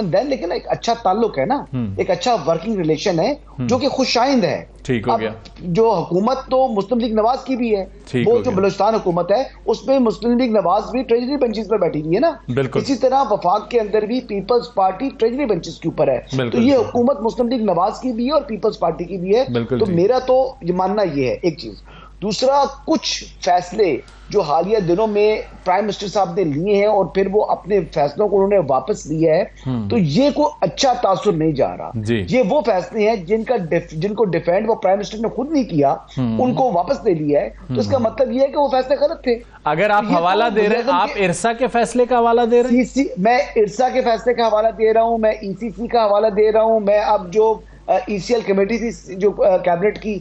देन लेकिन एक अच्छा ताल्लुक है ना, एक अच्छा वर्किंग रिलेशन है जो कि खुशाइंद है। ठीक हो गया। जो हुकूमत तो मुस्लिम लीग नवाज की भी है, वो जो बलूचिस्तान हुकूमत है उसमें मुस्लिम लीग नवाज भी ट्रेजरी बेंचेस पर बैठी हुई है ना। इसी तरह वफाक के अंदर भी पीपल्स पार्टी ट्रेजरी बेंचेस के ऊपर है। तो ये हुकूमत मुस्लिम लीग नवाज की भी है और पीपल्स पार्टी की भी है। तो मेरा तो ये मानना ये है, एक चीज। दूसरा, कुछ फैसले जो हालिया दिनों में प्राइम मिनिस्टर साहब ने लिए हैं और फिर वो अपने फैसलों को उन्होंने वापस लिया है, तो ये कोई अच्छा तासुर नहीं जा रहा। ये वो फैसले हैं जिनको डिफेंड वो प्राइम मिनिस्टर ने खुद नहीं किया, उनको वापस ले लिया है। तो इसका मतलब ये है कि वो फैसले गलत थे। अगर आप हवाला दे रहे हैं, आप इरसा के फैसले का हवाला दे रहे हैं? मैं इरसा के फैसले का हवाला दे रहा हूं, मैं ईसीसी का हवाला दे रहा हूं, मैं अब जो ईसीएल कमेटी थी जो कैबिनेट की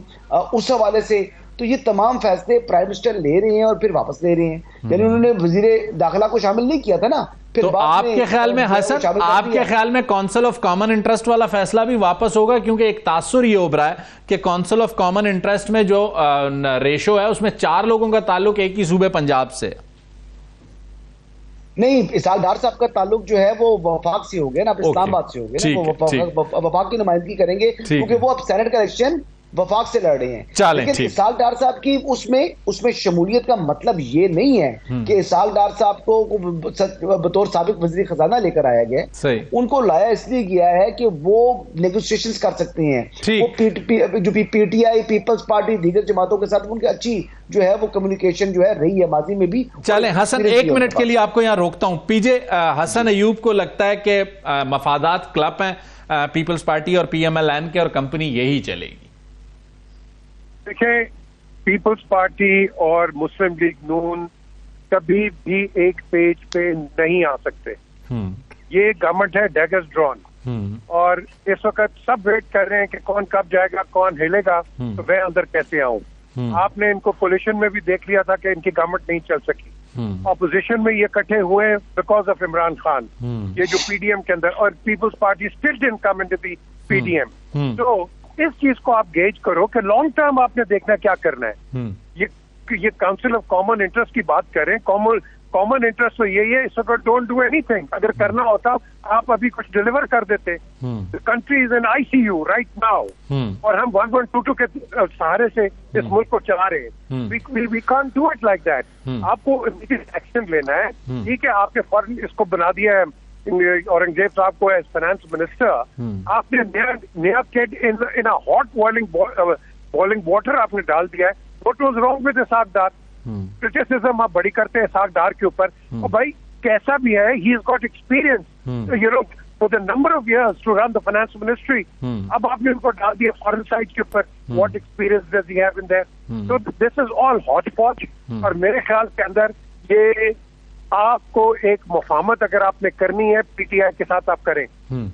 उस हवाले से। तो ये तमाम फैसले प्राइम मिनिस्टर ले रहे हैं और फिर वापस ले रहे हैं। यानी उन्होंने वजीरे दाखिला को शामिल नहीं किया था ना। फिर तो आपके ख्याल में हसन, आपके ख्याल में काउंसिल ऑफ कॉमन इंटरेस्ट वाला फैसला भी वापस होगा? क्योंकि एक तासुर ये उभरा है कि काउंसिल ऑफ कॉमन इंटरेस्ट में जो रेशो है उसमें 4 लोगों का ताल्लुक एक ही सूबे पंजाब से। नहीं, इसहाक डार साहब का ताल्लुक जो है वो वफाक से हो गया ना, इस्लामाबाद से हो गया ना। वो वफाक की नुमाइंदगी करेंगे क्योंकि वो अब सेनेट का इलेक्शन वफाक से लड़ रहे हैं। लेकिन इसहाक डार साहब की उसमें शमूलियत का मतलब ये नहीं है कि इसहाक डार साहब को बतौर साबिक वज़ीर खजाना लेकर आया गया। उनको लाया इसलिए गया है कि वो नेगोशिएशंस कर सकते हैं। वो जो पीटीआई, पीपल्स पार्टी, दीगर जमातों के साथ उनकी अच्छी जो है वो कम्युनिकेशन जो है रही है माजी में भी। चलें हसन, 1 मिनट के लिए आपको यहाँ रोकता हूँ। पीजे, हसन अयूब को लगता है कि मफादात क्लब हैं पीपल्स पार्टी और पीएमएलएन के और कंपनी यही चलेगी। देखिए, पीपल्स पार्टी और मुस्लिम लीग नून कभी भी एक पेज पे नहीं आ सकते। ये गवर्नमेंट है डैगर्स ड्रॉन, और इस वक्त सब वेट कर रहे हैं कि कौन कब जाएगा, कौन हिलेगा, तो मैं अंदर कैसे आऊं। आपने इनको कोलिशन में भी देख लिया था कि इनकी गवर्नमेंट नहीं चल सकी। ऑपोजिशन में ये इकट्ठे हुए बिकॉज ऑफ इमरान खान, ये जो पीडीएम के अंदर, और Peoples Party still didn't come into the PDM. तो इस चीज को आप गेज करो कि लॉन्ग टर्म आपने देखना क्या करना है। ये काउंसिल ऑफ कॉमन इंटरेस्ट की बात करें, कॉमन इंटरेस्ट तो यही है, इस वक्त डोंट डू एनीथिंग। अगर करना होता आप अभी कुछ डिलीवर कर देते। Country is in ICU right now, और हम 1.22 के सहारे से इस मुल्क को चला रहे हैं। We can't do it like that. आपको इमीडिएट एक्शन लेना है। ठीक है, आपने फौरन इसको बना दिया है औरंगजेब साहब को एज फाइनेंस मिनिस्टर। आपने नया kid in a hot boiling water आपने डाल दिया है। What was wrong with Ishaq Dar? Criticism आप बड़ी करते हैं इसहाक डार के ऊपर, और भाई कैसा भी है, he has got experience you know for the number of years to run the finance ministry. अब आपने उनको डाल दिया फॉरेन साइड के ऊपर। What experience does he have in there? So this is all hot potch. और मेरे ख्याल के अंदर ये आपको एक मुफाहमत अगर आपने करनी है पीटीआई के साथ आप करें।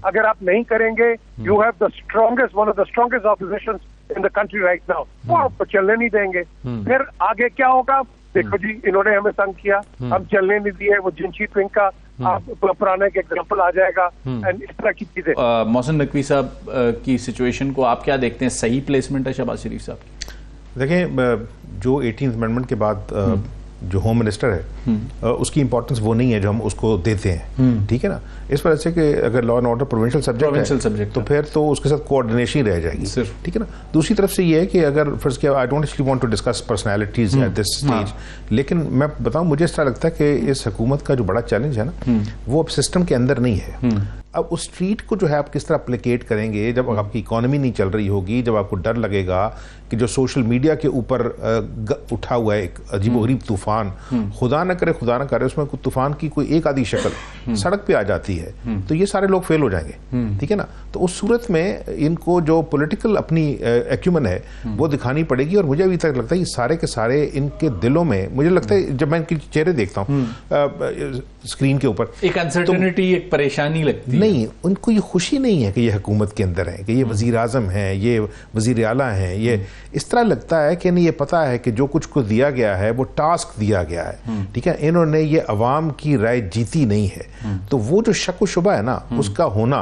अगर आप नहीं करेंगे, you have the strongest, one of the strongest opposition in the country right now, वो आपको चलने नहीं देंगे। फिर आगे क्या होगा? देखो जी, इन्होंने हमें तंग किया, हम चलने नहीं दिए, वो जिनशीद सिंह का आप पुराना एक एग्जाम्पल आ जाएगा, एंड इस तरह की चीजें। मोहसिन नकवी साहब की सिचुएशन को आप क्या देखते हैं? सही प्लेसमेंट है शहबाज शरीफ साहब की? देखें, जो 18th अमेंडमेंट के बाद जो होम मिनिस्टर है उसकी इंपॉर्टेंस वो नहीं है जो हम उसको देते हैं। ठीक है ना, इस वजह से कि अगर law and order provincial subject तो फिर तो उसके साथ कोऑर्डिनेशन रह जाएगी। ठीक है ना। दूसरी तरफ से ये है कि अगर फर्ज किया, I don't actually want to discuss personalities at this stage, लेकिन मैं बताऊं, मुझे इस तरह लगता है कि इस हुकूमत का जो बड़ा चैलेंज है ना, वो अब सिस्टम के अंदर नहीं है। अब उस स्ट्रीट को जो है आप किस तरह प्लेकेट करेंगे जब आपकी इकोनॉमी नहीं चल रही होगी, जब आपको डर लगेगा कि जो सोशल मीडिया के ऊपर उठा हुआ है एक अजीबोगरीब तूफान, खुदा न करे उसमें तूफान की कोई एक आधी शक्ल सड़क पे आ जाती है, तो ये सारे लोग फेल हो जाएंगे। ठीक है ना। तो उस सूरत में इनको जो पॉलिटिकल अपनी एक्यूमन है वो दिखानी पड़ेगी। और मुझे अभी तक लगता है ये सारे के सारे इनके दिलों में, मुझे लगता है जब मैं इनके चेहरे देखता हूँ स्क्रीन के ऊपर, एक अनसर्टेनिटी, एक परेशानी लगती है। नहीं, उनको ये खुशी नहीं है कि ये हुकूमत के अंदर है, कि ये वजीर आजम है, ये वजीर आला हैं, ये इस तरह लगता है कि नहीं, ये पता है कि जो कुछ को दिया गया है वो टास्क दिया गया है। ठीक है, इन्होंने ये अवाम की राय जीती नहीं है। तो वो जो शक व शुबा है ना, उसका होना,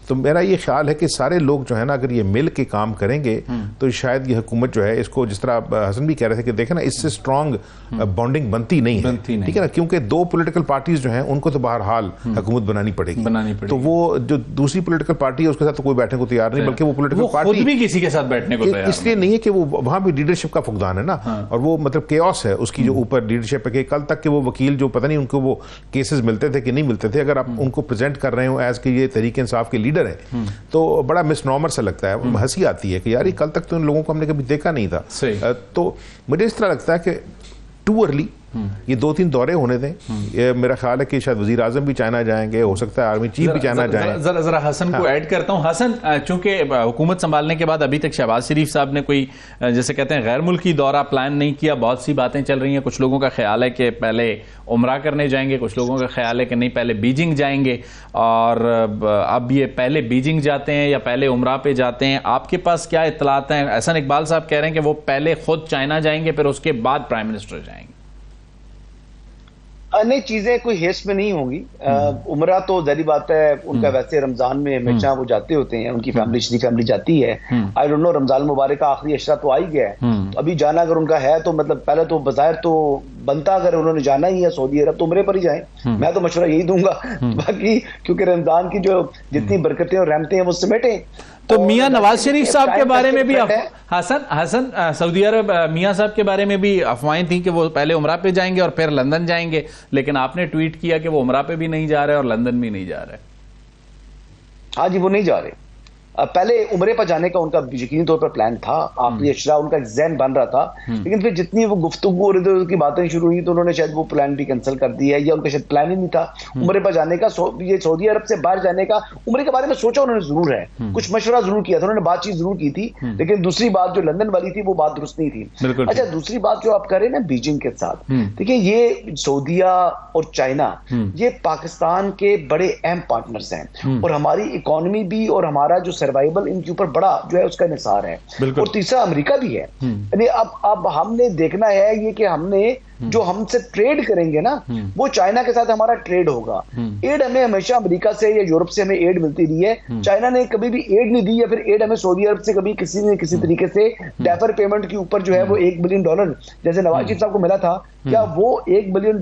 तो मेरा ये ख्याल है कि सारे लोग जो है ना, अगर ये मिल के काम करेंगे तो शायद ये हुकूमत जो है इसको, जिस तरह हसन भी कह रहे थे कि देखे ना, इससे स्ट्रॉन्ग बॉन्डिंग बनती नहीं है। ठीक है ना, क्योंकि दो पॉलिटिकल पार्टीज जो हैं उनको तो बहरहाल हुकूमत बनानी पड़ेगी। तो वो जो दूसरी पॉलिटिकल पार्टी है उसके साथ तो कोई बैठने को तैयार नहीं, बल्कि वो पॉलिटिकल पार्टी भी किसी के साथ बैठने को तैयार इसलिए नहीं है कि वो वहां भी लीडरशिप का फुकदान है ना। और वो मतलब केओस है उसकी जो ऊपर लीडरशिप है, कि कल तक के वो वकील जो पता नहीं उनको वो केसेस मिलते थे कि नहीं मिलते थे, अगर आप उनको प्रेजेंट कर रहे हो एज के ये तरीके इंसाफ के लीडर हैं, तो बड़ा मिसनॉमर सा लगता है। हंसी आती है कि यार ये कल तक तो इन लोगों को हमने कभी देखा नहीं था। तो मुझे इस तरह लगता है कि टू अर्ली ये 2-3 दौरे होने दें। मेरा ख्याल है कि शायद वजीर आजम भी चाइना जाएंगे, हो सकता है आर्मी चीफ भी चाइना जाए। जरा हसन को ऐड करता हूं। हसन, चूंकि हुकूमत संभालने के बाद अभी तक शहबाज शरीफ साहब ने कोई, जैसे कहते हैं, गैर मुल्की दौरा प्लान नहीं किया। बहुत सी बातें चल रही हैं। कुछ लोगों का ख्याल है कि पहले उमरा करने जाएंगे, कुछ लोगों का ख्याल है कि नहीं पहले बीजिंग जाएंगे। और अब ये पहले बीजिंग जाते हैं या पहले उमरा पे जाते हैं? आपके पास क्या इत्तलात हैं? एहसन इकबाल साहब कह रहे हैं कि वो पहले खुद चाइना जाएंगे, फिर उसके बाद प्राइम मिनिस्टर जाएंगे। नई चीजें कोई हेस्ट में नहीं होंगी। उमरा तो जारी बात है, उनका वैसे रमजान में हमेशा वो जाते होते हैं, उनकी फैमिली, शरीफ फैमिली जाती है। आई डोंट नो, रमजान मुबारक का आखिरी अशरा तो आ ही गया है। तो अभी जाना अगर उनका है तो मतलब पहले तो बज़ाहिर तो बनता, अगर उन्होंने जाना ही है सऊदी अरब तो उमरे पर ही जाए। मैं तो मशवरा यही दूंगा। बाकी क्योंकि रमजान की जो जितनी बरकतें और रहमतें हैं वो समेटें। तो मियां नवाज शरीफ साहब के बारे में भी हसन सऊदी अरब मियां साहब के बारे में भी अफवाहें थी कि वो पहले उमरा पे जाएंगे और फिर लंदन जाएंगे, लेकिन आपने ट्वीट किया कि वो उमरा पे भी नहीं जा रहे और लंदन भी नहीं जा रहे। हाँ जी, वो नहीं जा रहे। पहले उमरे पर जाने का उनका यकीनी तौर पर प्लान था, आखिरी अशरा उनका जहन बन रहा था। लेकिन फिर जितनी वो गुफ्तगू और इधर की बातें शुरू हुई तो उन्होंने शायद वो प्लान भी कैंसिल कर दिया, या उनका शायद प्लान ही नहीं था उमरे पर जाने का। ये सऊदी अरब से बाहर जाने का उमरे के बारे में सोचा उन्होंने जरूर है, कुछ मशवरा जरूर किया था, उन्होंने बातचीत जरूर की थी। लेकिन दूसरी बात जो लंदन वाली थी वो बात दुरुस्त नहीं थी। अच्छा, दूसरी बात जो आप करें ना बीजिंग के साथ, देखिए ये सऊदिया और चाइना ये पाकिस्तान के बड़े अहम पार्टनर्स हैं, और हमारी इकोनॉमी भी और हमारा जो सर्वाइवल इनके ऊपर बड़ा जो है उसका निसार है। और तीसरा अमेरिका भी है। यानी अब हमने देखना है ये कि हमने जो हमसे ट्रेड करेंगे ना, वो चाइना के साथ हमारा ट्रेड होगा। एड हमें हमेशा अमेरिका से या यूरोप से हमें एड मिलती रही है, चाइना ने कभी भी एड नहीं दी, या फिर एड हमें सौदी अरब से कभी किसी न किसी तरीके से डेफर पेमेंट के ऊपर जो है वो $1 बिलियन जैसे नवाज शरीफ साहब को मिला था, क्या वो $1 बिलियन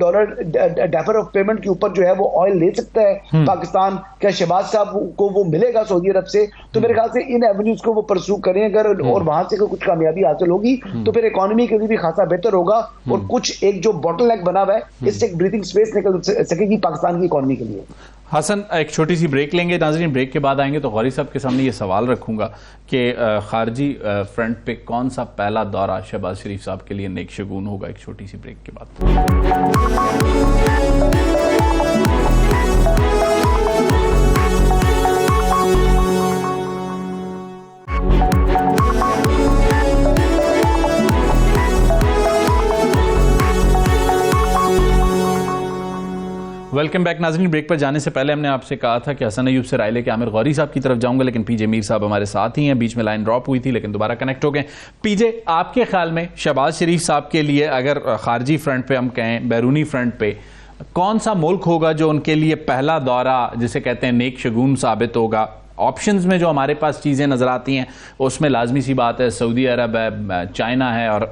डेफर ऑफ पेमेंट के ऊपर जो है वो ऑयल ले सकता है पाकिस्तान? क्या शहबाज साहब को वो मिलेगा सऊदी अरब से? तो मेरे ख्याल से इन एवेन्यूज को वो परस्यू करें अगर, और वहां से कुछ कामयाबी हासिल होगी तो फिर इकोनॉमी के लिए भी खासा बेहतर होगा, और कुछ एक जो बॉटलनेक बना हुआ है इससे एक ब्रीथिंग स्पेस निकल सकेगी पाकिस्तान की इकोनॉमी के लिए। हसन, एक छोटी सी ब्रेक लेंगे नाज़रीन, ब्रेक के बाद आएंगे तो गौरी साहब के सामने ये सवाल रखूंगा कि खारजी फ्रंट पे कौन सा पहला दौरा शहबाज शरीफ साहब के लिए नेक शगुन होगा। एक छोटी सी ब्रेक के बाद। वेलकम बैक नाज़रीन। ब्रेक पर जाने से पहले हमने आपसे कहा था कि हसन अयूब से राय लेके आमिर गौरी साहब की तरफ जाऊंगा, लेकिन पीजे मीर साहब हमारे साथ ही हैं, बीच में लाइन ड्रॉप हुई थी लेकिन दोबारा कनेक्ट हो गए। पीजे, आपके ख्याल में शहबाज शरीफ साहब के लिए अगर खारजी फ्रंट पे हम कहें, बैरूनी फ्रंट पे कौन सा मुल्क होगा जो उनके लिए पहला दौरा जिसे कहते हैं नेक शगुन साबित होगा? ऑप्शंस में जो हमारे पास चीज़ें नज़र आती हैं उसमें लाजमी सी बात है सऊदी अरब है, चाइना है और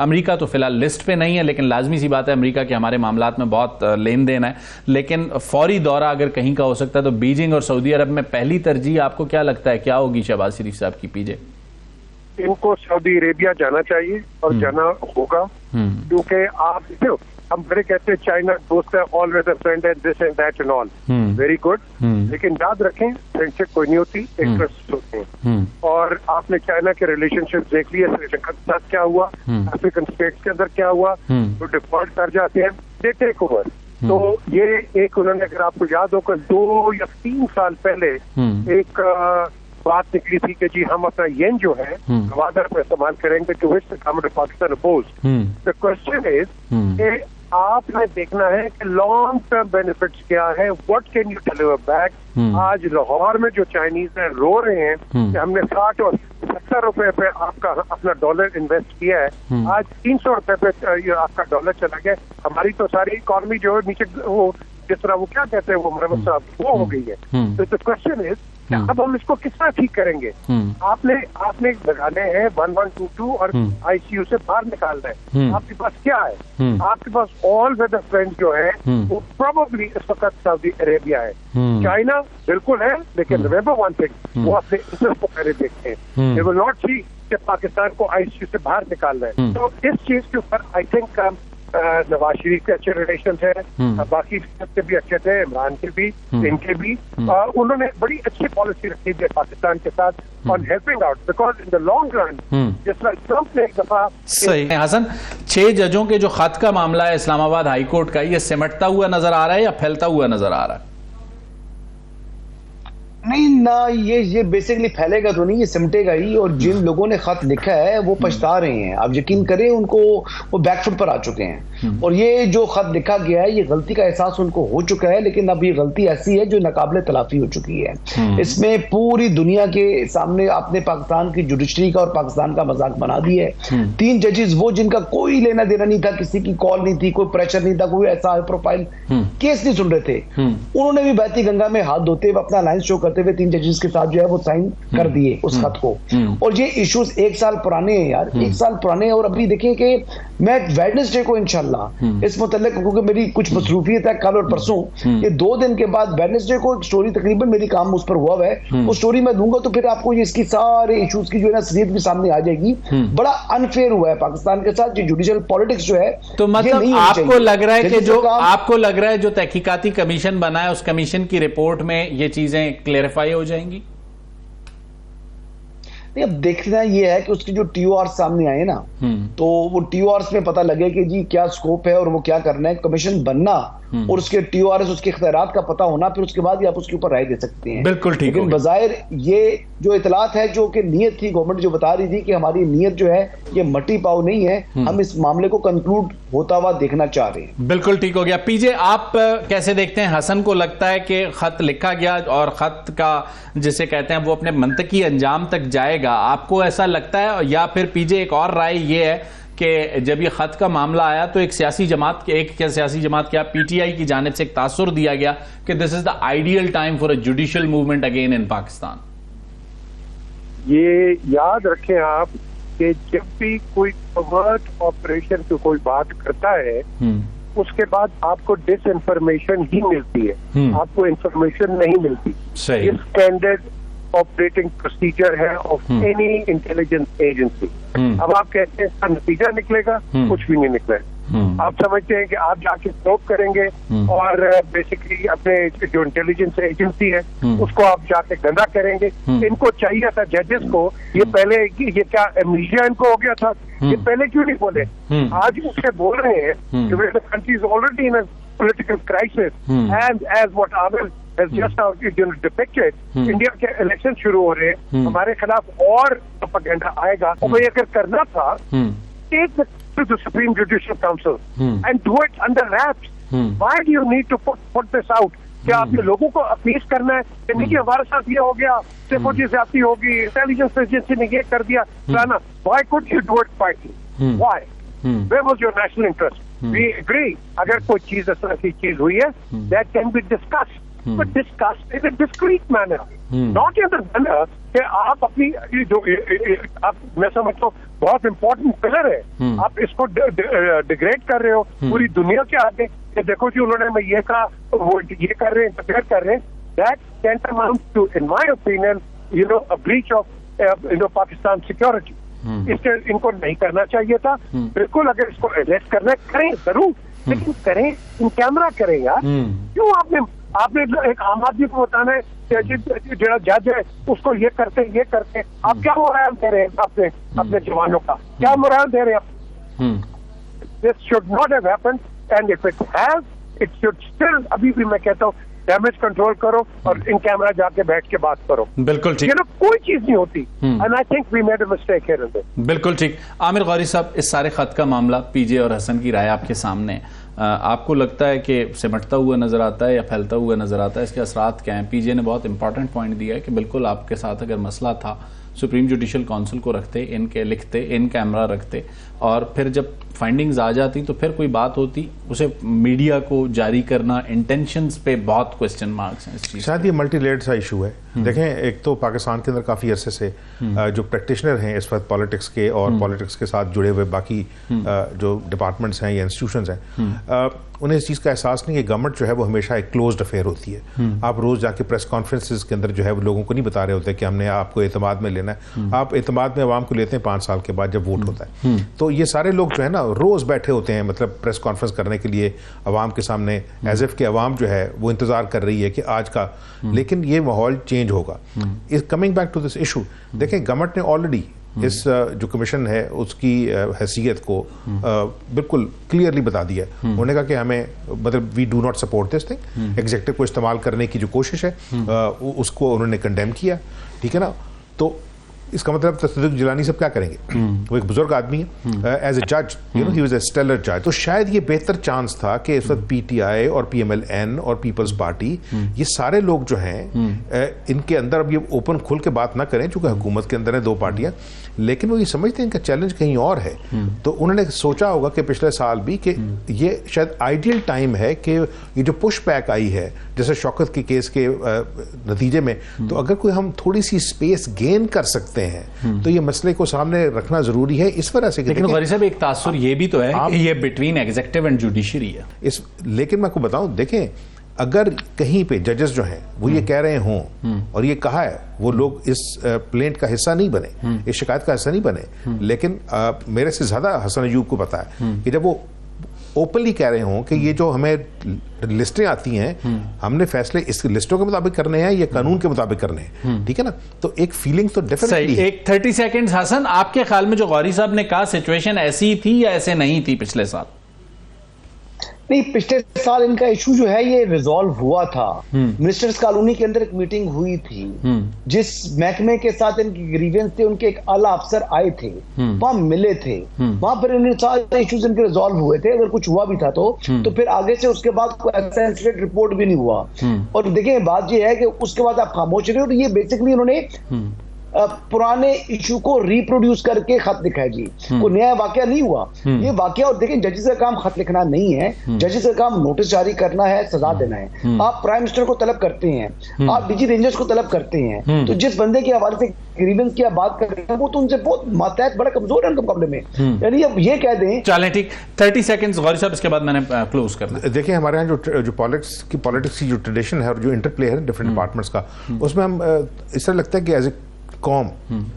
अमेरिका तो फिलहाल लिस्ट पे नहीं है, लेकिन लाजमी सी बात है अमेरिका के हमारे मामलात में बहुत लेन देन है। लेकिन फौरी दौरा अगर कहीं का हो सकता है तो बीजिंग और सऊदी अरब में पहली तरजीह आपको क्या लगता है क्या होगी शहबाज शरीफ साहब की? पीजे, इनको सऊदी अरेबिया जाना चाहिए और जाना होगा, क्योंकि आप हम बड़े कहते हैं चाइना दोस्त है, ऑलवेज अ फ्रेंड है, this and that and all, very good, लेकिन याद रखें फ्रेंडशिप कोई नहीं होती, इंटरेस्ट होते हैं। और आपने चाइना के रिलेशनशिप देख लिया, श्रीलंका के साथ क्या हुआ, अफ्रीकन स्टेट्स के अंदर क्या हुआ, तो डिफॉल्ट कर जाते हैं, दे टेक ओवर। तो ये एक उन्होंने, अगर आपको याद होगा 2 या 3 साल पहले एक बात निकली थी कि जी हम अपना येन जो है गवादर पर इस्तेमाल करेंगे, to which the government of Pakistan opposed. The question is कि आपने देखना है कि लॉन्ग टर्म बेनिफिट्स क्या है, what can you deliver back. आज लाहौर में जो चाइनीज हैं रो रहे हैं कि हमने 60 और 70 रुपए पे आपका अपना डॉलर इन्वेस्ट किया है, आज 300 रुपए पे आपका डॉलर चला गया, हमारी तो सारी इकोनॉमी जो है नीचे वो जिस तरह वो क्या कहते हैं वो मरम्मत साहब वो हो गई है। तो द क्वेश्चन इज अब हम इसको किस तरह ठीक करेंगे? आपने लगाने हैं 1122 और आईसीयू से बाहर निकालना है। आपके पास क्या है? आपके पास ऑल वेदर फ्रेंड्स जो है वो प्रोबेबली इस वक्त सऊदी अरेबिया है, चाइना बिल्कुल है, लेकिन रिमेंबर वन थिंग, वो अपने इंटरेस्ट को पहले देखते हैं, दे विल नॉट सी कि पाकिस्तान को आईसीयू से बाहर निकालना है। तो इस चीज के ऊपर आई थिंक नवाज शरीफ के अच्छे रिलेशन है, बाकी के भी अच्छे थे, इमरान के भी, इनके भी, उन्होंने बड़ी अच्छी पॉलिसी रखी है पाकिस्तान के साथ on helping out, because in the long run जिस तरह ट्रंप ने एक दफा। सही हसन, 6 जजों के जो खत का मामला है इस्लामाबाद हाई कोर्ट का, ये सिमटता हुआ नजर आ रहा है या फैलता हुआ नजर आ रहा है? नहीं ना, ये बेसिकली फैलेगा तो नहीं, ये सिमटेगा ही, और जिन लोगों ने खत लिखा है वो पछता रहे हैं। आप यकीन करें उनको वो बैकफुट पर आ चुके हैं, और ये जो खत लिखा गया है ये गलती का एहसास उनको हो चुका है, लेकिन अब ये गलती ऐसी है जो नाकाबिले तलाफी हो चुकी है। इसमें पूरी दुनिया के सामने आपने पाकिस्तान की जुडिशरी का और पाकिस्तान का मजाक बना दिया है। 3 जजेस वो जिनका कोई लेना देना नहीं था, किसी की कॉल नहीं थी, कोई प्रेशर नहीं था, कोई ऐसा हाई प्रोफाइल केस नहीं सुन रहे थे, उन्होंने भी बहती गंगा में हाथ धोते हुए अपना अलायंस शो करते हुए 3 जजेस के साथ जो है वो साइन कर दिए उस खत को। और ये इश्यूज 1 साल पुराने हैं यार, 1 साल पुराने हैं। और अभी देखिए कि मैं वेडनेसडे को इंशाल्लाह इस मुतल्लिक, क्योंकि मेरी कुछ मसरूफियत है कल और परसों, ये 2 दिन के बाद वेडनेसडे को एक स्टोरी तकरीबन मेरी काम उस पर हुआ है, वो स्टोरी मैं दूंगा, तो फिर आपको ये इसकी सारे इश्यूज की जो है ना असलियत भी सामने आ जाएगी। बड़ा अनफेयर हुआ है पाकिस्तान के साथ, जो जुडिशियल पॉलिटिक्स जो है। तो मतलब आपको लग रहा है कि जो आपको लग रहा है जो तहकीकाती कमीशन बना है उस कमीशन की रिपोर्ट में ये चीजें क्लेरिफाई हो जाएंगी? नहीं, अब देखना ये है कि उसकी जो TOR सामने आए ना, तो वो TORs में पता लगे कि जी क्या स्कोप है और वो क्या करना है। कमीशन बनना और उसके TORs उसके इख्तियारात का पता होना, फिर उसके बाद ही आप उसके ऊपर राय दे सकते हैं। बिल्कुल ठीक। लेकिन बजाय ये जो इतलात है, जो कि नीयत थी, गवर्नमेंट जो बता रही थी कि हमारी नीयत जो है ये मट्टी पाव नहीं है, हम इस मामले को कंक्लूड होता हुआ देखना चाह रहे हैं। बिल्कुल ठीक हो गया। पीजे, आप कैसे देखते हैं? हसन को लगता है कि खत लिखा गया और खत का जिसे कहते हैं वो अपने मंतकी अंजाम तक जाएगा, आपको ऐसा लगता है? या फिर पीजे एक और राय ये है कि जब ये खत का मामला आया तो एक सियासी जमात क्या पीटीआई की जानिब से एक तासुर दिया गया कि this is the ideal time for a judicial movement again in Pakistan. ये याद रखें आप कि जब भी कोई कवर्ट ऑपरेशन की कोई बात करता है उसके बाद आपको डिस इन्फॉर्मेशन ही मिलती है, आपको इंफॉर्मेशन नहीं मिलती। ये स्टैंडर्ड ऑपरेटिंग प्रोसीजर है ऑफ एनी इंटेलिजेंस एजेंसी। अब आप कहते हैं इसका नतीजा निकलेगा, कुछ भी नहीं निकलेगा। आप समझते हैं कि आप जाके प्रोब करेंगे और बेसिकली अपने जो इंटेलिजेंस एजेंसी है उसको आप जाके गंदा करेंगे। इनको चाहिए था जजेस को ये पहले, ये क्या एमनीशिया इनको हो गया था, ये पहले क्यों नहीं बोले? आज उससे बोल रहे हैं कि the country is already in a political crisis and as what Aamir has just now depicted, India के इलेक्शन शुरू हो रहे हैं, हमारे खिलाफ और प्रोपेगेंडा आएगा। और भाई अगर करना था, take to the Supreme Judicial Council and do it under wraps. Why do you need to put this out? क्या आपने लोगों को अपील करना है कि नहीं हमारे साथ ये हो गया, सिक्योरिटी ज्यादती होगी, इंटेलिजेंस एजेंसी ने ये कर दिया फलाना? Why couldn't you do it quietly? Why? Where was your national interest? We agree, अगर कोई चीज इस तरह की चीज हुई है, that can be discussed. But discussed in a discreet manner, not in the manner कि आप अपनी जो आप मैं समझता हूँ बहुत इंपॉर्टेंट पिलर है, आप इसको डिग्रेड कर रहे हो पूरी दुनिया के आगे कि देखो जी उन्होंने मैं ये कहा, वो ये कर रहे हैं, इंटरफेयर कर रहे हैं। That tantamount to, in my opinion, a breach of Pakistan security. इसके इनको नहीं करना चाहिए था। बिल्कुल अगर इसको अरेस्ट करना है करें जरूर, लेकिन करें इन कैमरा करें यार। क्यों आपने एक आम आदमी को बताना है जो जज है उसको ये करते आप क्या मोराल दे रहे हैं अपने जवानों का? क्या मोराल दे रहे हैं? This should not have happened and if it has it should still, अभी भी मैं कहता हूँ डैमेज कंट्रोल करो और इन कैमरा जाके बैठ के बात करो। बिल्कुल ठीक, कोई चीज नहीं होती। And I think we made a mistake here and there. बिल्कुल ठीक। आमिर गौरी साहब, इस सारे खत का मामला पीजे और हसन की राय आपके सामने है, आपको लगता है कि सिमटता हुआ नजर आता है या फैलता हुआ नजर आता है? इसके असरात क्या हैं? पीजे ने बहुत इंपॉर्टेंट पॉइंट दिया है कि बिल्कुल आपके साथ अगर मसला था सुप्रीम जुडिशियल काउंसिल को रखते, इनके लिखते, इन कैमरा रखते और फिर जब फाइंडिंग्स आ जाती तो फिर कोई बात होती, उसे मीडिया को जारी करना, इंटेंशंस पे बहुत क्वेश्चन मार्क्स हैं इस चीज। शायद ये मल्टी लेयर्ड सा इशू है। देखें, एक तो पाकिस्तान के अंदर काफ़ी अरसे से जो प्रैक्टिशनर हैं इस वक्त पॉलिटिक्स के और पॉलिटिक्स के साथ जुड़े हुए बाकी जो डिपार्टमेंट्स हैं या इंस्टीट्यूशंस हैं, उन्हें इस चीज़ का एहसास नहीं है। गवर्नमेंट जो है वो हमेशा एक क्लोज्ड अफेयर होती है। आप रोज़ जाके प्रेस कॉन्फ्रेंसेस के अंदर जो है वो लोगों को नहीं बता रहे होते कि हमने आपको एतमाद में लेना है। आप एतमाद में अवाम को लेते हैं 5 साल के बाद जब वोट होता है। तो ये सारे लोग जो है ना रोज़ बैठे होते हैं, मतलब प्रेस कॉन्फ्रेंस करने के लिए अवाम के सामने, एज इफ के अवाम जो है वो इंतजार कर रही है कि आज का, लेकिन ये माहौल चेंज होगा। Coming back to this issue, देखें गवर्नमेंट ने ऑलरेडी इस जो कमीशन है उसकी हैसियत को बिल्कुल क्लियरली बता दिया है। उन्होंने कहा कि हमें, मतलब we do not support this thing. Executive को इस्तेमाल करने की जो कोशिश है उसको उन्होंने कंडेम किया, ठीक है ना। तो इसका मतलब तस्दीक जिलानी सब क्या करेंगे? वो एक बुजुर्ग आदमी है, एज ए जज ही वाज अ स्टेलर जज। तो शायद ये बेहतर चांस था कि इस वक्त पीटीआई और पीएमएलएन और पीपल्स पार्टी, ये सारे लोग जो हैं इनके अंदर अब ये ओपन खुल के बात ना करें, चूंकि हुकूमत के अंदर है 2 पार्टियां, लेकिन वो ये समझते हैं इनका चैलेंज कहीं और है। तो उन्होंने सोचा होगा कि पिछले साल भी कि ये शायद आइडियल टाइम है कि ये जो पुश बैक आई है जैसे शौकत के केस के नतीजे में, तो अगर कोई हम थोड़ी सी स्पेस गेन कर सकते हैं तो ये मसले को सामने रखना जरूरी है इस वजह से। लेकिन गौरी साहब, एक तासुर ये भी तो है कि ये बिटवीन एग्जीक्यूटिव एंड जुडिशरी है लेकिन मैं आपको बताऊं, देखें अगर कहीं पे जजेस जो हैं वो ये कह रहे हों और ये कहा है, वो लोग इस प्लेंट का हिस्सा नहीं बने, इस शिकायत का हिस्सा नहीं बने, लेकिन मेरे से ज्यादा हसन अयूब को पता है कि जब वो ओपनली कह रहे हों कि ये जो हमें लिस्टें आती हैं, हमने फैसले इस लिस्टों के मुताबिक करने हैं या कानून के मुताबिक करने हैं, ठीक है ना। तो एक फीलिंग तो डेफिनेटली है। एक 30 सेकंड्स हसन, आपके ख्याल में जो गौरी साहब ने कहा सिचुएशन ऐसी थी या ऐसे नहीं थी पिछले साल? नहीं, पिछले साल इनका इशू जो है ये रिजॉल्व हुआ था। मिनिस्टर्स कॉलोनी के अंदर एक मीटिंग हुई थी, जिस महकमे के साथ इनकी ग्रीवेंस थे उनके एक आला अफसर आए थे, वहां मिले थे, वहां पर इन्हें सारे इश्यूज इनके रिजॉल्व हुए थे। अगर कुछ हुआ भी था तो फिर आगे से उसके बाद कोई ऐसा इंसिडेंट रिपोर्ट भी नहीं हुआ। और देखिए बात ये है कि उसके बाद आप खामोश रहे, और ये बेसिकली उन्होंने पुराने इशू को रिप्रोड्यूस करके खत लिखा है जी। कोई नया वाकया नहीं हुआ ये वाकया। और देखें, जजेस का काम खत लिखना नहीं है, जजेस का काम नोटिस जारी करना है, सजा देना है। आप प्राइम मिनिस्टर को तलब करते हैं, आप डीजी रेंजर्स को तलब करते हैं, तो जिस बंदे के हवाले से ग्रीवेंस की आप बात कर रहे हैं वो तो उनसे बहुत मातहत बड़ा कमजोर है उनके मुकाबले में। यानी अब ये कह दें, चलें ठीक, 30 सेकंड्स गौरी साहब, इसके बाद मैंने क्लोज करना। देखिए हमारे यहाँ जो पॉलिटिक्स की जो ट्रेडिशन है और जो इंटरप्ले है डिफरेंट डिपार्टमेंट्स का, उसमें हम इस तरह लगता है कि एज ए कौम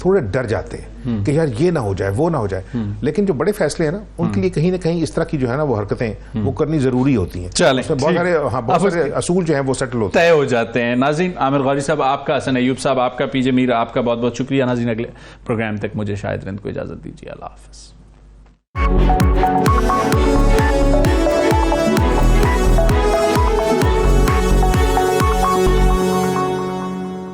थोड़े डर जाते हैं कि यार ये ना हो जाए, वो ना हो जाए। लेकिन जो बड़े फैसले हैं ना, उनके लिए कहीं ना कहीं इस तरह की जो है ना वो हरकतें वो करनी जरूरी होती हैं। चलें, बहुत सारे असूल जो हैं वो सेटल होते तय हो जाते हैं। नाज़रीन, आमिर गौरी साहब आपका, हसन अयूब साहब आपका, पीजे मीर आपका बहुत बहुत शुक्रिया। नाज़रीन, अगले प्रोग्राम तक मुझे शाहिद रिंद को इजाजत दीजिए। अल्लाह हाफ़िज़।